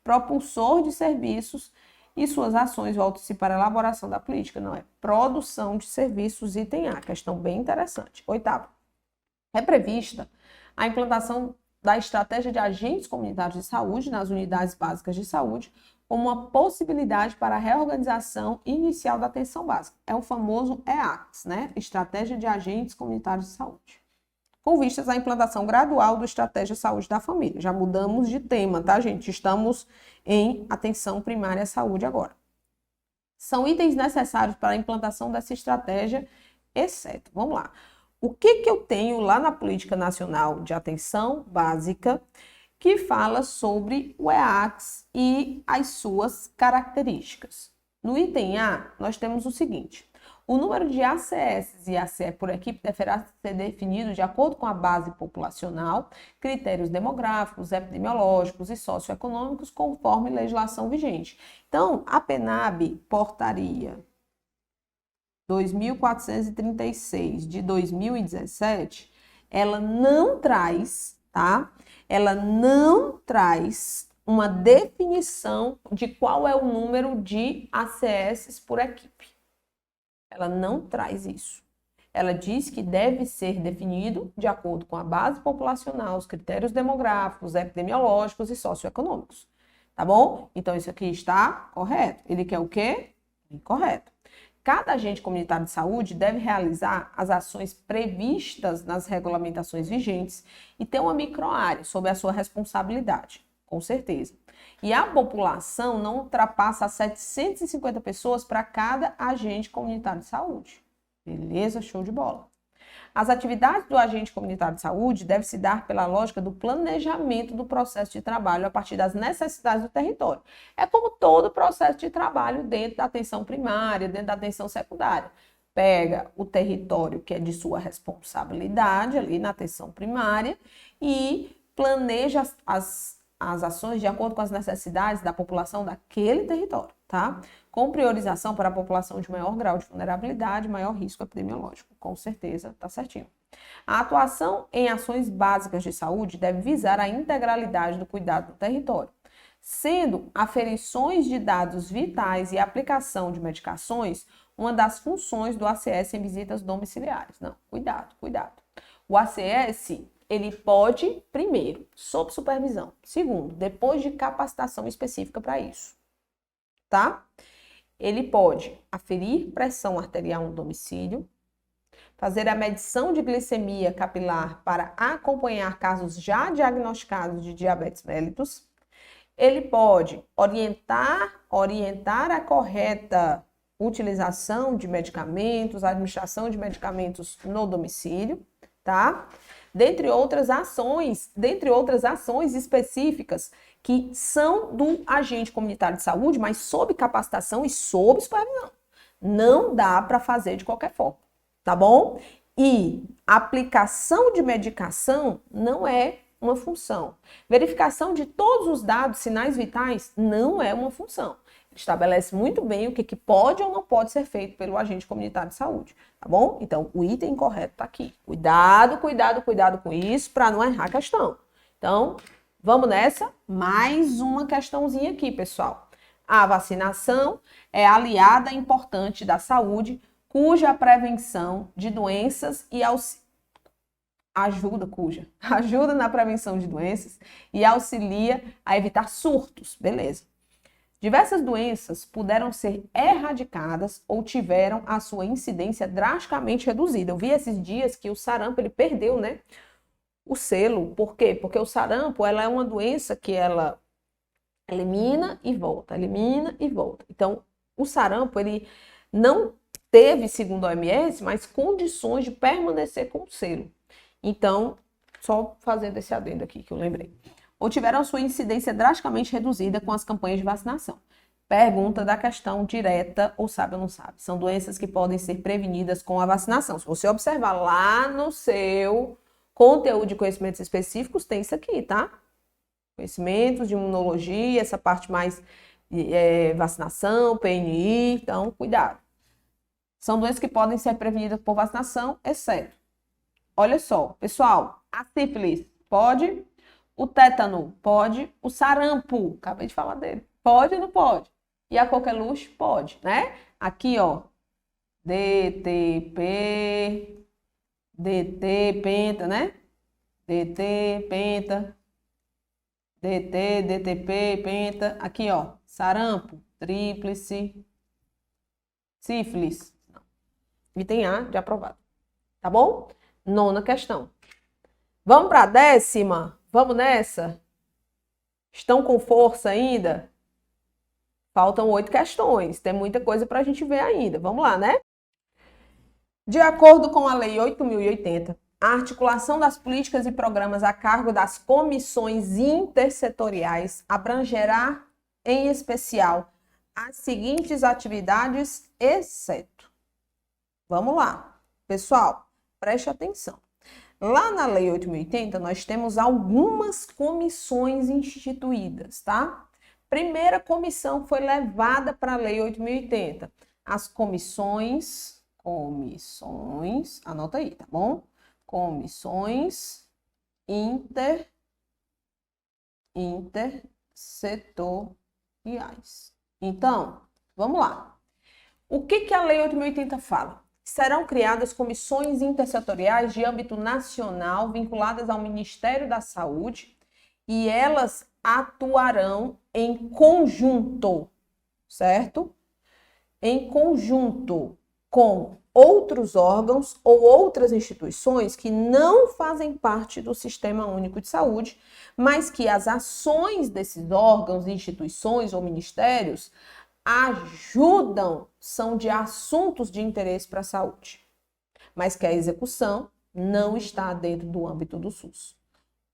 Propulsor de serviços e suas ações voltam-se para a elaboração da política, não é? Produção de serviços, item A, questão bem interessante. Oitavo, é prevista a implantação da estratégia de agentes comunitários de saúde nas unidades básicas de saúde como uma possibilidade para a reorganização inicial da atenção básica. É o famoso EACS, né? Estratégia de Agentes Comunitários de Saúde. Com vistas à implantação gradual do Estratégia de Saúde da Família. Já mudamos de tema, tá, gente? Estamos em atenção primária à saúde agora. São itens necessários para a implantação dessa estratégia, exceto, vamos lá. O que eu tenho lá na Política Nacional de Atenção Básica que fala sobre o EACS e as suas características? No item A, nós temos o seguinte: o número de ACS e ACE por equipe deverá ser definido de acordo com a base populacional, critérios demográficos, epidemiológicos e socioeconômicos, conforme legislação vigente. Então, a PNAB, portaria 2436 de 2017, ela não traz, tá? Ela não traz uma definição de qual é o número de ACS por equipe. Ela não traz isso. Ela diz que deve ser definido de acordo com a base populacional, os critérios demográficos, epidemiológicos e socioeconômicos. Tá bom? Então, isso aqui está correto. Ele quer o quê? Incorreto. Cada agente comunitário de saúde deve realizar as ações previstas nas regulamentações vigentes e ter uma microárea sob a sua responsabilidade, com certeza. E a população não ultrapassa 750 pessoas para cada agente comunitário de saúde. Beleza? Show de bola. As atividades do agente comunitário de saúde devem se dar pela lógica do planejamento do processo de trabalho a partir das necessidades do território. É como todo processo de trabalho dentro da atenção primária, dentro da atenção secundária. Pega o território que é de sua responsabilidade ali na atenção primária e planeja as as ações de acordo com as necessidades da população daquele território, tá? Com priorização para a população de maior grau de vulnerabilidade, maior risco epidemiológico. Com certeza, tá certinho. A atuação em ações básicas de saúde deve visar a integralidade do cuidado do território, sendo aferições de dados vitais e aplicação de medicações uma das funções do ACS em visitas domiciliares. Não, cuidado, cuidado. O ACS, ele pode, primeiro, sob supervisão. Segundo, depois de capacitação específica para isso, tá? Ele pode aferir pressão arterial no domicílio, fazer a medição de glicemia capilar para acompanhar casos já diagnosticados de diabetes mellitus. Ele pode orientar a correta utilização de medicamentos, administração de medicamentos no domicílio, tá? Dentre outras ações específicas que são do agente comunitário de saúde, mas sob capacitação e sob supervisão. Não dá para fazer de qualquer forma, tá bom? E aplicação de medicação não é uma função. Verificação de todos os dados, sinais vitais, não é uma função. Estabelece muito bem o que pode ou não pode ser feito pelo agente comunitário de saúde, tá bom? Então, o item correto tá aqui. Cuidado, cuidado, cuidado com isso para não errar a questão. Então, vamos nessa? Mais uma questãozinha aqui, pessoal. A vacinação é aliada importante da saúde, cuja prevenção de doenças e ajuda na prevenção de doenças e auxilia a evitar surtos, beleza? Diversas doenças puderam ser erradicadas ou tiveram a sua incidência drasticamente reduzida. Eu vi esses dias que o sarampo, ele perdeu, né, o selo. Por quê? Porque o sarampo, ela é uma doença que ela elimina e volta, elimina e volta. Então, o sarampo, ele não teve, segundo a OMS, mais condições de permanecer com o selo. Então, só fazendo esse adendo aqui que eu lembrei. Ou tiveram sua incidência drasticamente reduzida com as campanhas de vacinação. Pergunta da questão direta, ou sabe ou não sabe. São doenças que podem ser prevenidas com a vacinação. Se você observar lá no seu conteúdo de conhecimentos específicos, tem isso aqui, tá? Conhecimentos de imunologia, essa parte mais vacinação, PNI, então cuidado. São doenças que podem ser prevenidas por vacinação, exceto. Olha só, pessoal, a sífilis pode... O tétano pode, o sarampo, acabei de falar dele, pode ou não pode? E a coqueluche pode, né? Aqui, ó, DT, penta, né? DT, penta, DT, DTP, penta. Aqui, ó, sarampo, tríplice, sífilis. Não. Item A de aprovado, tá bom? 9ª questão. Vamos para a 10ª? Vamos nessa? Estão com força ainda? Faltam 8 questões. Tem muita coisa para a gente ver ainda. Vamos lá, né? De acordo com a Lei 8.080, a articulação das políticas e programas a cargo das comissões intersetoriais abrangerá, em especial, as seguintes atividades, exceto. Vamos lá. Pessoal, preste atenção. Lá na Lei 8.080, nós temos algumas comissões instituídas, tá? Primeira comissão foi levada para a Lei 8.080. As comissões, anota aí, tá bom? Comissões intersetoriais. Então, vamos lá. O que a Lei 8.080 fala? Serão criadas comissões intersetoriais de âmbito nacional vinculadas ao Ministério da Saúde e elas atuarão em conjunto, certo? Em conjunto com outros órgãos ou outras instituições que não fazem parte do Sistema Único de Saúde, mas que as ações desses órgãos, instituições ou ministérios ajudam, são de assuntos de interesse para a saúde, mas que a execução não está dentro do âmbito do SUS.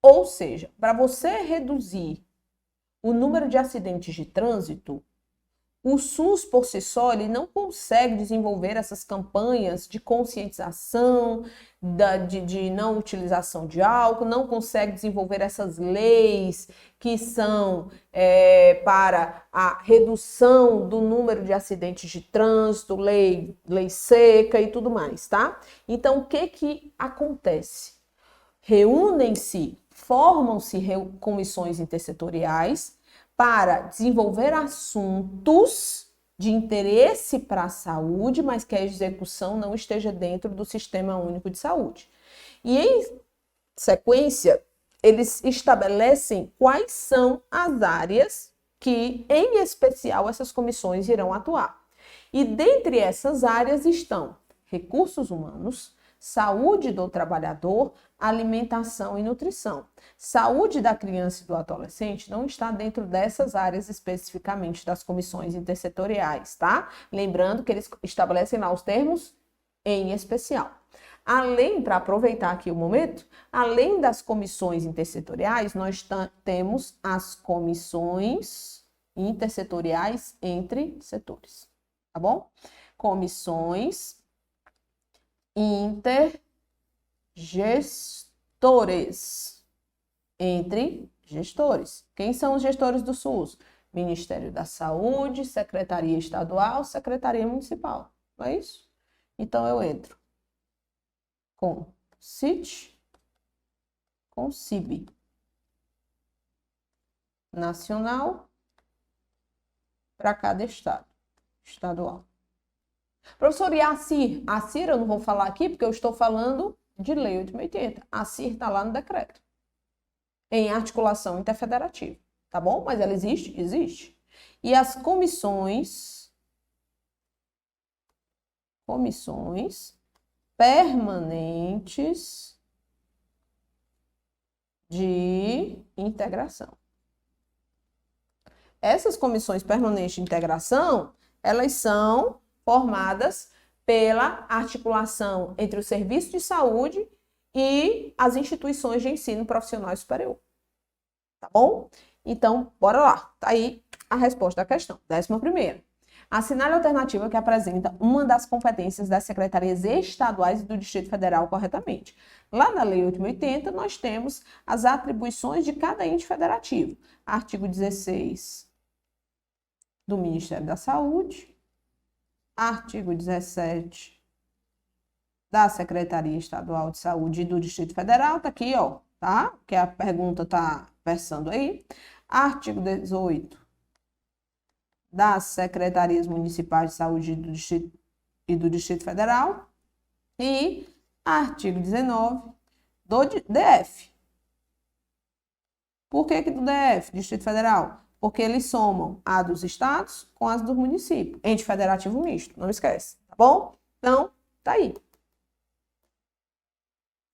Ou seja, para você reduzir o número de acidentes de trânsito, O SUS, por si só, ele não consegue desenvolver essas campanhas de conscientização, de não utilização de álcool, não consegue desenvolver essas leis que são para a redução do número de acidentes de trânsito, lei seca e tudo mais, tá? Então, o que acontece? Reúnem-se, formam-se comissões intersetoriais para desenvolver assuntos de interesse para a saúde, mas que a execução não esteja dentro do Sistema Único de Saúde. E em sequência, eles estabelecem quais são as áreas que, em especial, essas comissões irão atuar. E dentre essas áreas estão recursos humanos, saúde do trabalhador, alimentação e nutrição. Saúde da criança e do adolescente não está dentro dessas áreas especificamente das comissões intersetoriais, tá? Lembrando que eles estabelecem lá os termos em especial. Além, para aproveitar aqui o momento, além das comissões intersetoriais, nós temos as comissões intersetoriais entre setores, tá bom? Comissões intergestores, entre gestores. Quem são os gestores do SUS? Ministério da Saúde, Secretaria Estadual, Secretaria Municipal. Não é isso? Então, eu entro com CIT, com CIB. Nacional para cada estado, estadual. Professor, e a CIR? A CIR eu não vou falar aqui porque eu estou falando de Lei 8.080. A CIR está lá no decreto, em articulação interfederativa, tá bom? Mas ela existe? Existe. E as comissões permanentes de integração. Essas comissões permanentes de integração, elas são formadas pela articulação entre o serviço de saúde e as instituições de ensino profissional superior. Tá bom? Então, bora lá. Tá aí a resposta da questão. 11ª. Assinale a alternativa que apresenta uma das competências das secretarias estaduais e do Distrito Federal corretamente. Lá na Lei 8.080, nós temos as atribuições de cada ente federativo. Artigo 16 do Ministério da Saúde. Artigo 17 da Secretaria Estadual de Saúde e do Distrito Federal, tá aqui, ó, tá? Que a pergunta tá versando aí. Artigo 18 das Secretarias Municipais de Saúde e do Distrito Federal. E artigo 19 do DF. Por que do DF, Distrito Federal? Porque eles somam a dos estados com as do município. Ente federativo misto, não esquece, tá bom? Então, tá aí.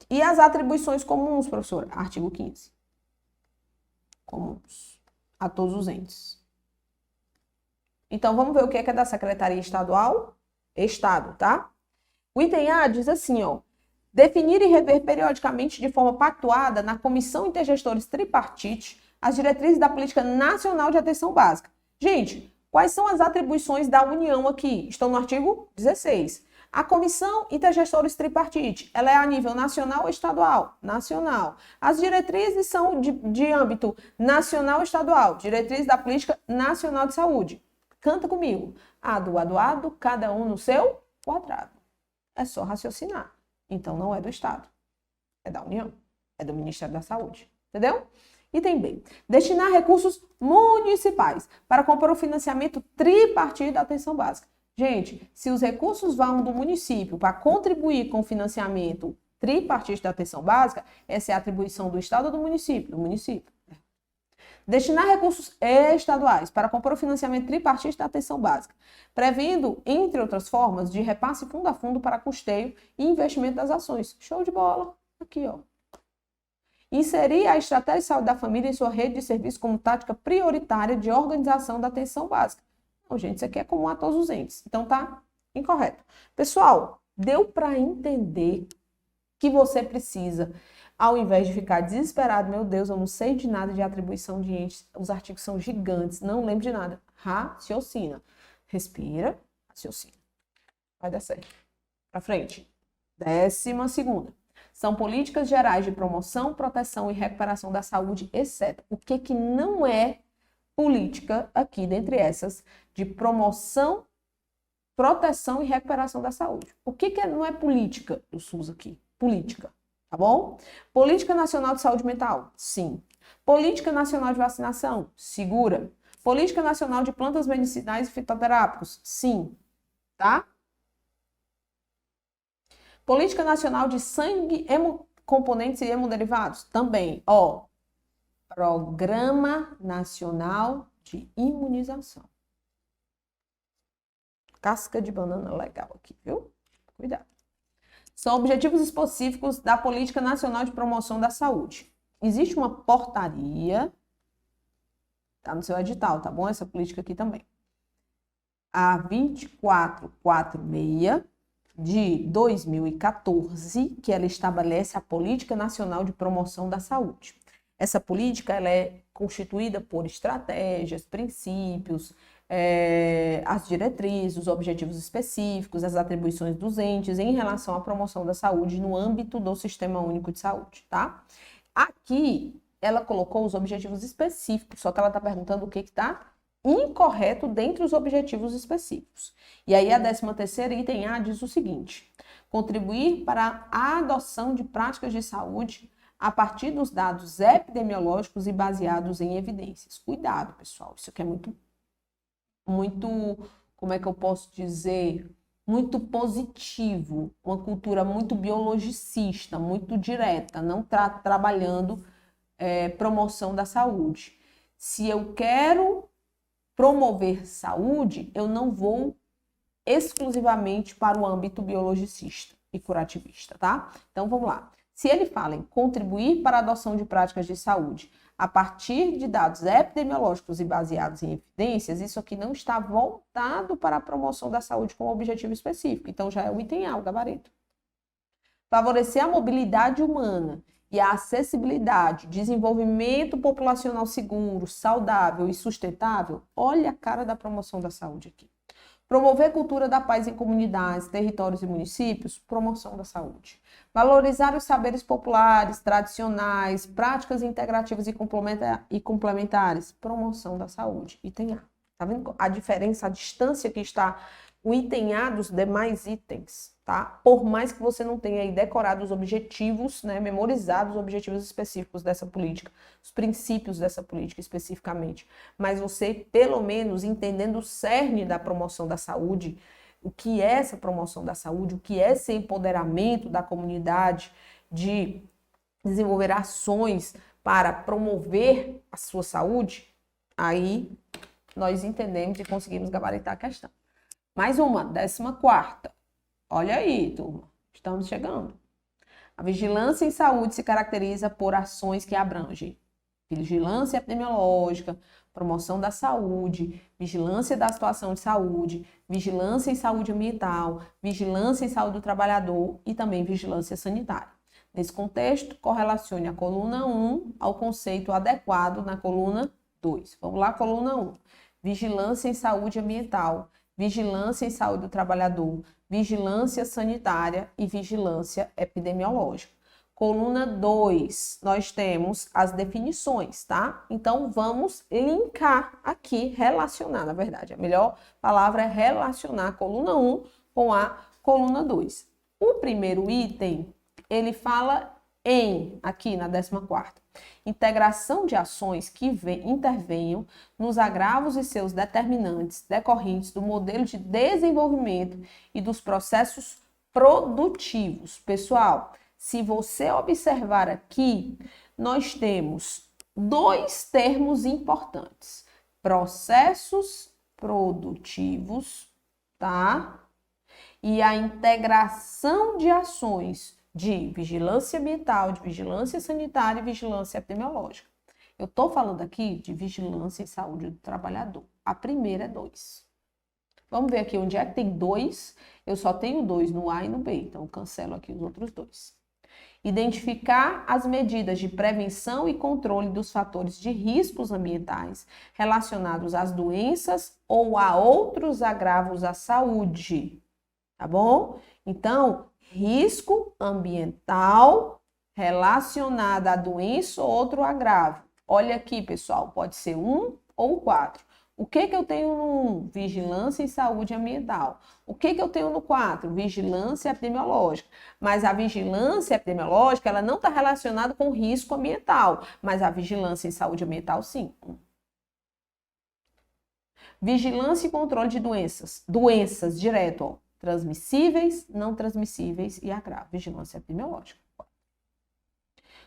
E as atribuições comuns, professora? Artigo 15. Comuns a todos os entes. Então, vamos ver o que é da Secretaria Estadual? Estado, tá? O item A diz assim, ó. Definir e rever periodicamente de forma pactuada na Comissão Intergestores Tripartite as diretrizes da Política Nacional de Atenção Básica. Gente, quais são as atribuições da União aqui? Estão no artigo 16. A Comissão Intergestores Tripartite, ela é a nível nacional ou estadual? Nacional. As diretrizes são de âmbito nacional ou estadual? Diretrizes da Política Nacional de Saúde. Canta comigo. Adoado, cada um no seu quadrado. É só raciocinar. Então, não é do Estado. É da União. É do Ministério da Saúde. Entendeu? Item B. Destinar recursos municipais para compor o financiamento tripartite da atenção básica. Gente, se os recursos vão do município para contribuir com o financiamento tripartite da atenção básica, essa é a atribuição do Estado ou do município? Do município. Destinar recursos estaduais para compor o financiamento tripartite da atenção básica, prevendo, entre outras formas, de repasse fundo a fundo para custeio e investimento das ações. Show de bola. Aqui, ó. Inserir a estratégia de saúde da família em sua rede de serviço como tática prioritária de organização da atenção básica. Não, gente, isso aqui é comum a todos os entes. Então, tá incorreto. Pessoal, deu para entender que você precisa, ao invés de ficar desesperado, meu Deus, eu não sei de nada de atribuição de entes, os artigos são gigantes, não lembro de nada. raciocina. Respira, raciocina. Vai dar certo. Para frente. 12ª. São políticas gerais de promoção, proteção e recuperação da saúde, etc. O que não é política aqui, dentre essas, de promoção, proteção e recuperação da saúde? O que não é política do SUS aqui? Política, tá bom? Política Nacional de Saúde Mental? Sim. Política Nacional de Vacinação? Segura. Política Nacional de Plantas Medicinais e Fitoterápicos? Sim. Tá? Política Nacional de Sangue, Componentes e Hemoderivados? Também. Ó, Programa Nacional de Imunização. Casca de banana legal aqui, viu? Cuidado. São objetivos específicos da Política Nacional de Promoção da Saúde. Existe uma portaria, tá no seu edital, tá bom? Essa política aqui também. A 2446 de 2014, que ela estabelece a Política Nacional de Promoção da Saúde. Essa política ela é constituída por estratégias, princípios, as diretrizes, os objetivos específicos, as atribuições dos entes em relação à promoção da saúde no âmbito do Sistema Único de Saúde, tá? Aqui, ela colocou os objetivos específicos, só que ela está perguntando o que está incorreto dentre os objetivos específicos. E aí, a 13ª item A diz o seguinte: contribuir para a adoção de práticas de saúde a partir dos dados epidemiológicos e baseados em evidências. Cuidado, pessoal, isso aqui é muito, como é que eu posso dizer, muito positivo, uma cultura muito biologicista, muito direta, não trabalhando promoção da saúde. Se eu quero promover saúde, eu não vou exclusivamente para o âmbito biologicista e curativista, tá? Então, vamos lá. Se ele fala em contribuir para a adoção de práticas de saúde a partir de dados epidemiológicos e baseados em evidências, isso aqui não está voltado para a promoção da saúde como objetivo específico. Então, já é o item A, o gabarito. Favorecer a mobilidade humana e a acessibilidade, desenvolvimento populacional seguro, saudável e sustentável, olha a cara da promoção da saúde aqui. Promover a cultura da paz em comunidades, territórios e municípios, promoção da saúde. Valorizar os saberes populares, tradicionais, práticas integrativas e complementares, promoção da saúde. Item A. Tá vendo a diferença, a distância que está o item A dos demais itens, tá? Por mais que você não tenha aí decorado os objetivos, né, memorizado os objetivos específicos dessa política, os princípios dessa política especificamente, mas você, pelo menos, entendendo o cerne da promoção da saúde, o que é essa promoção da saúde, o que é esse empoderamento da comunidade de desenvolver ações para promover a sua saúde, aí nós entendemos e conseguimos gabaritar a questão. Mais uma, 14ª. Olha aí, turma, estamos chegando. A vigilância em saúde se caracteriza por ações que abrangem vigilância epidemiológica, promoção da saúde, vigilância da situação de saúde, vigilância em saúde ambiental, vigilância em saúde do trabalhador e também vigilância sanitária. Nesse contexto, correlacione a coluna 1 ao conceito adequado na coluna 2. Vamos lá, coluna 1. Vigilância em saúde ambiental, vigilância em saúde do trabalhador, vigilância sanitária e vigilância epidemiológica. Coluna 2, nós temos as definições, tá? Então, vamos linkar aqui, relacionar, na verdade. A melhor palavra é relacionar a coluna 1 com a coluna 2. O primeiro item, ele fala aqui na 14ª, integração de ações que intervenham nos agravos e seus determinantes decorrentes do modelo de desenvolvimento e dos processos produtivos. Pessoal, se você observar aqui, nós temos dois termos importantes: processos produtivos, tá? E a integração de ações de vigilância ambiental, de vigilância sanitária e vigilância epidemiológica. Eu estou falando aqui de vigilância em saúde do trabalhador. A primeira é 2. Vamos ver aqui onde é que tem 2. Eu só tenho 2 no A e no B, então eu cancelo aqui os outros 2. Identificar as medidas de prevenção e controle dos fatores de riscos ambientais relacionados às doenças ou a outros agravos à saúde, tá bom? Então, risco ambiental relacionado à doença ou outro agravo. Olha aqui, pessoal, pode ser 1 ou 4. O que eu tenho no 1? Vigilância em saúde ambiental. O que eu tenho no 4? Vigilância epidemiológica. Mas a vigilância epidemiológica, ela não está relacionada com risco ambiental, mas a vigilância em saúde ambiental, sim. Vigilância e controle de doenças. Doenças direto, ó. Transmissíveis, não transmissíveis e agravo. Vigilância epidemiológica.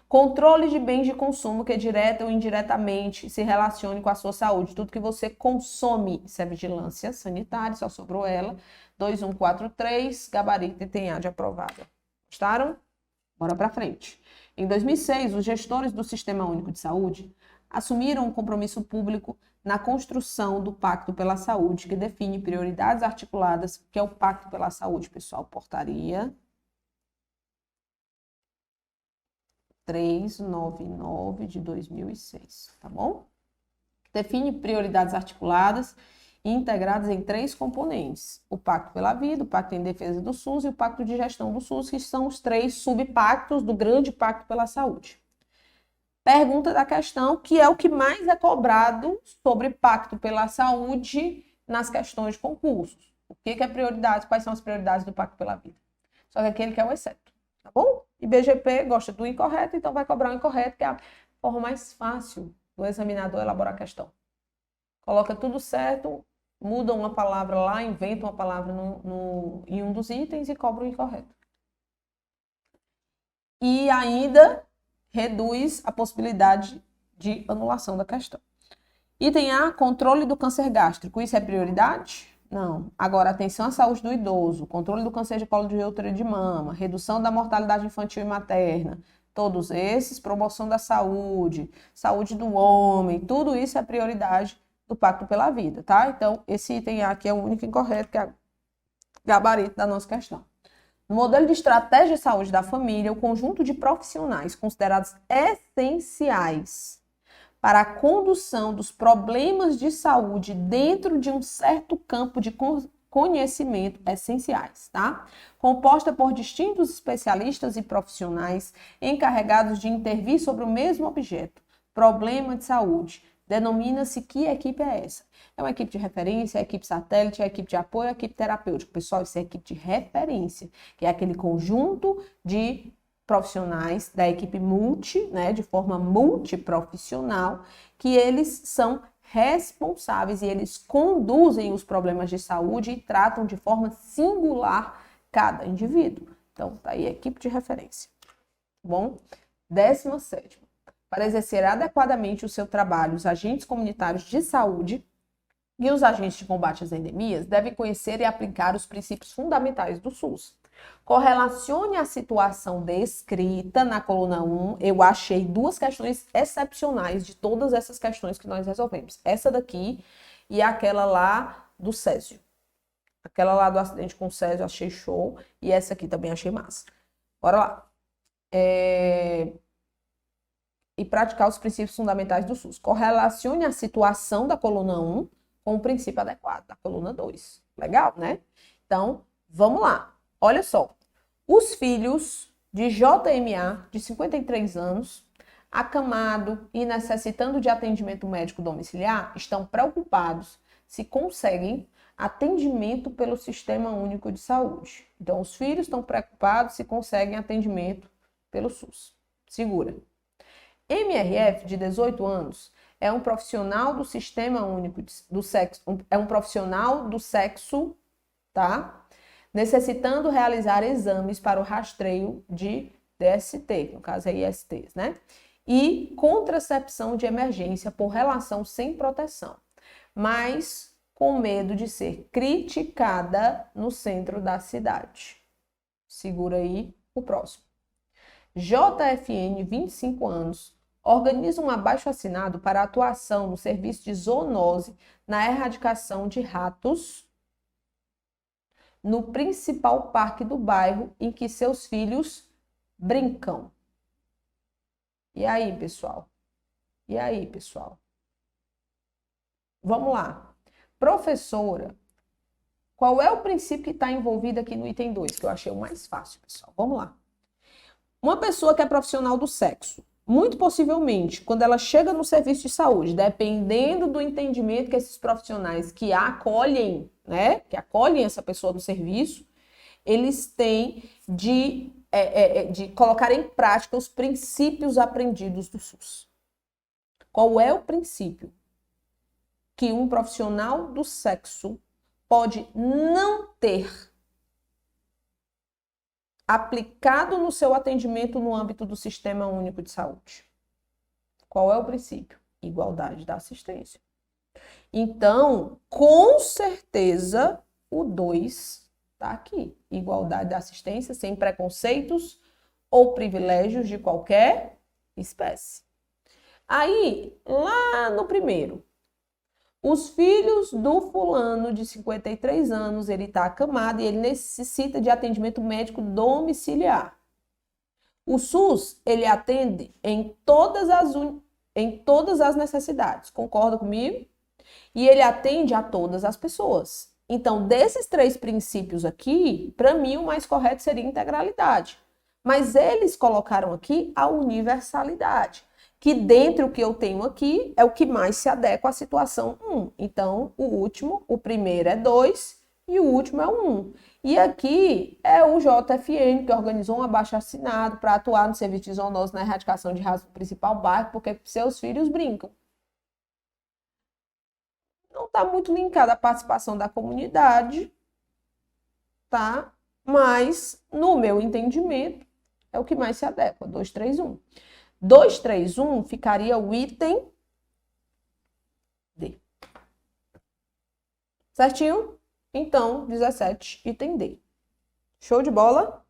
Controle de bens de consumo que direta ou indiretamente se relacione com a sua saúde. Tudo que você consome, isso é vigilância sanitária, só sobrou ela. 2143, gabarito ITEA de aprovada. Gostaram? Bora para frente. Em 2006, os gestores do Sistema Único de Saúde assumiram um compromisso público na construção do Pacto pela Saúde, que define prioridades articuladas, que é o Pacto pela Saúde, pessoal. Portaria 399 de 2006, tá bom? Define prioridades articuladas e integradas em 3 componentes: o Pacto pela Vida, o Pacto em Defesa do SUS e o Pacto de Gestão do SUS, que são os 3 subpactos do grande Pacto pela Saúde. Pergunta da questão, que é o que mais é cobrado sobre Pacto pela Saúde nas questões de concursos. O que é prioridade? Quais são as prioridades do Pacto pela Vida? Só que aquele que é o exceto, tá bom? IBGP gosta do incorreto, então vai cobrar o incorreto, que é a forma mais fácil do examinador elaborar a questão. Coloca tudo certo, muda uma palavra lá, inventa uma palavra em um dos itens e cobra o incorreto. E ainda reduz a possibilidade de anulação da questão. Item A, controle do câncer gástrico. Isso é prioridade? Não. Agora, atenção à saúde do idoso, controle do câncer de colo de útero e de mama, redução da mortalidade infantil e materna, todos esses, promoção da saúde, saúde do homem, tudo isso é prioridade do Pacto pela Vida, tá? Então, esse item A aqui é o único incorreto, que é o gabarito da nossa questão. No modelo de estratégia de saúde da família, o conjunto de profissionais considerados essenciais para a condução dos problemas de saúde dentro de um certo campo de conhecimento essenciais, tá? Composta por distintos especialistas e profissionais encarregados de intervir sobre o mesmo objeto, problema de saúde. Denomina-se que equipe é essa? É uma equipe de referência, é equipe satélite, é equipe de apoio, é equipe terapêutica. Pessoal, isso é equipe de referência, que é aquele conjunto de profissionais da equipe de forma multiprofissional, que eles são responsáveis e eles conduzem os problemas de saúde e tratam de forma singular cada indivíduo. Então, tá aí a equipe de referência. Bom, 17ª. Para exercer adequadamente o seu trabalho, os agentes comunitários de saúde e os agentes de combate às endemias devem conhecer e aplicar os princípios fundamentais do SUS. Correlacione a situação descrita na coluna 1. Eu achei 2 questões excepcionais de todas essas questões que nós resolvemos. Essa daqui e aquela lá do Césio. Aquela lá do acidente com o Césio eu achei show. E essa aqui também achei massa. Bora lá. E praticar os princípios fundamentais do SUS. Correlacione a situação da coluna 1 com o princípio adequado da coluna 2. Legal, né? Então, vamos lá. Olha só, os filhos de JMA, de 53 anos, acamado e necessitando de atendimento médico domiciliar, estão preocupados se conseguem atendimento pelo Sistema Único de Saúde. Então, os filhos estão preocupados se conseguem atendimento pelo SUS. Segura. MRF, de 18 anos, é um profissional do Sistema Único do Sexo, é um profissional do sexo, tá? Necessitando realizar exames para o rastreio de DST, no caso é ISTs, né? E contracepção de emergência por relação sem proteção, mas com medo de ser criticada no centro da cidade. Segura aí o próximo. JFN, 25 anos, organiza um abaixo-assinado para atuação no serviço de zoonose na erradicação de ratos no principal parque do bairro em que seus filhos brincam. E aí, pessoal? E aí, pessoal? Vamos lá. Professora, qual é o princípio que está envolvido aqui no item 2, que eu achei o mais fácil, pessoal? Vamos lá. Uma pessoa que é profissional do sexo, muito possivelmente, quando ela chega no serviço de saúde, dependendo do entendimento que esses profissionais que acolhem, né, que acolhem essa pessoa no serviço, eles têm de colocar em prática os princípios aprendidos do SUS. Qual é o princípio que um profissional do sexo pode não ter aplicado no seu atendimento no âmbito do Sistema Único de Saúde? Qual é o princípio? Igualdade da assistência. Então, com certeza, o 2 está aqui. Igualdade da assistência sem preconceitos ou privilégios de qualquer espécie. Aí, lá no primeiro, os filhos do fulano de 53 anos, ele está acamado e ele necessita de atendimento médico domiciliar. O SUS, ele atende em todas as necessidades, concorda comigo? E ele atende a todas as pessoas. Então, desses 3 princípios aqui, para mim o mais correto seria integralidade. Mas eles colocaram aqui a universalidade, que dentre o que eu tenho aqui é o que mais se adequa à situação 1. Então, o primeiro é 2 e o último é o 1. E aqui é o JFN, que organizou um abaixo-assinado para atuar no serviço de zoonose na erradicação de raça do principal bairro, porque seus filhos brincam. Não está muito linkada à participação da comunidade, tá? Mas, no meu entendimento, é o que mais se adequa, 231. 231 ficaria o item D. Certinho? Então, 17, item D. Show de bola?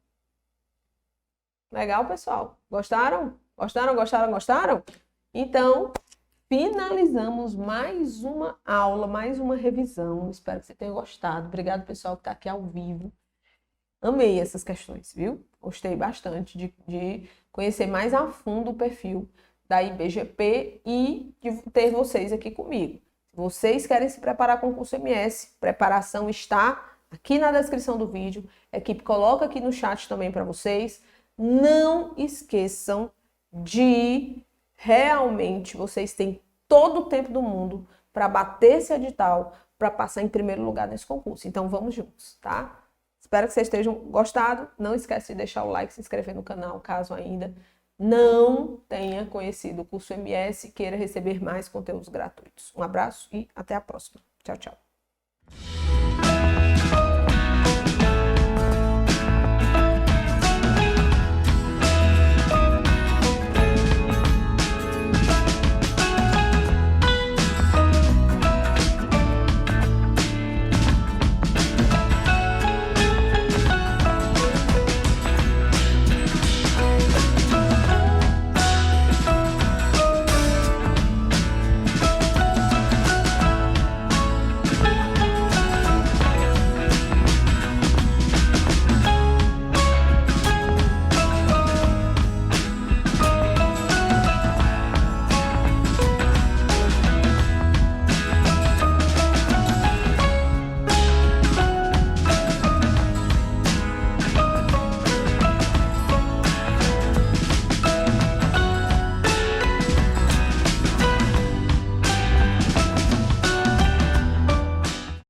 Legal, pessoal? Gostaram? Gostaram? Então, finalizamos mais uma aula, mais uma revisão. Espero que você tenha gostado. Obrigado, pessoal, que está aqui ao vivo. Amei essas questões, viu? Gostei bastante de conhecer mais a fundo o perfil da IBGP e de ter vocês aqui comigo. Se vocês querem se preparar para o concurso MS, preparação está aqui na descrição do vídeo. A equipe coloca aqui no chat também para vocês. Não esqueçam de realmente vocês têm todo o tempo do mundo para bater esse edital, para passar em primeiro lugar nesse concurso. Então vamos juntos, tá? Espero que vocês tenham gostado. Não esquece de deixar o like, se inscrever no canal, caso ainda não tenha conhecido o curso MS e queira receber mais conteúdos gratuitos. Um abraço e até a próxima. Tchau, tchau.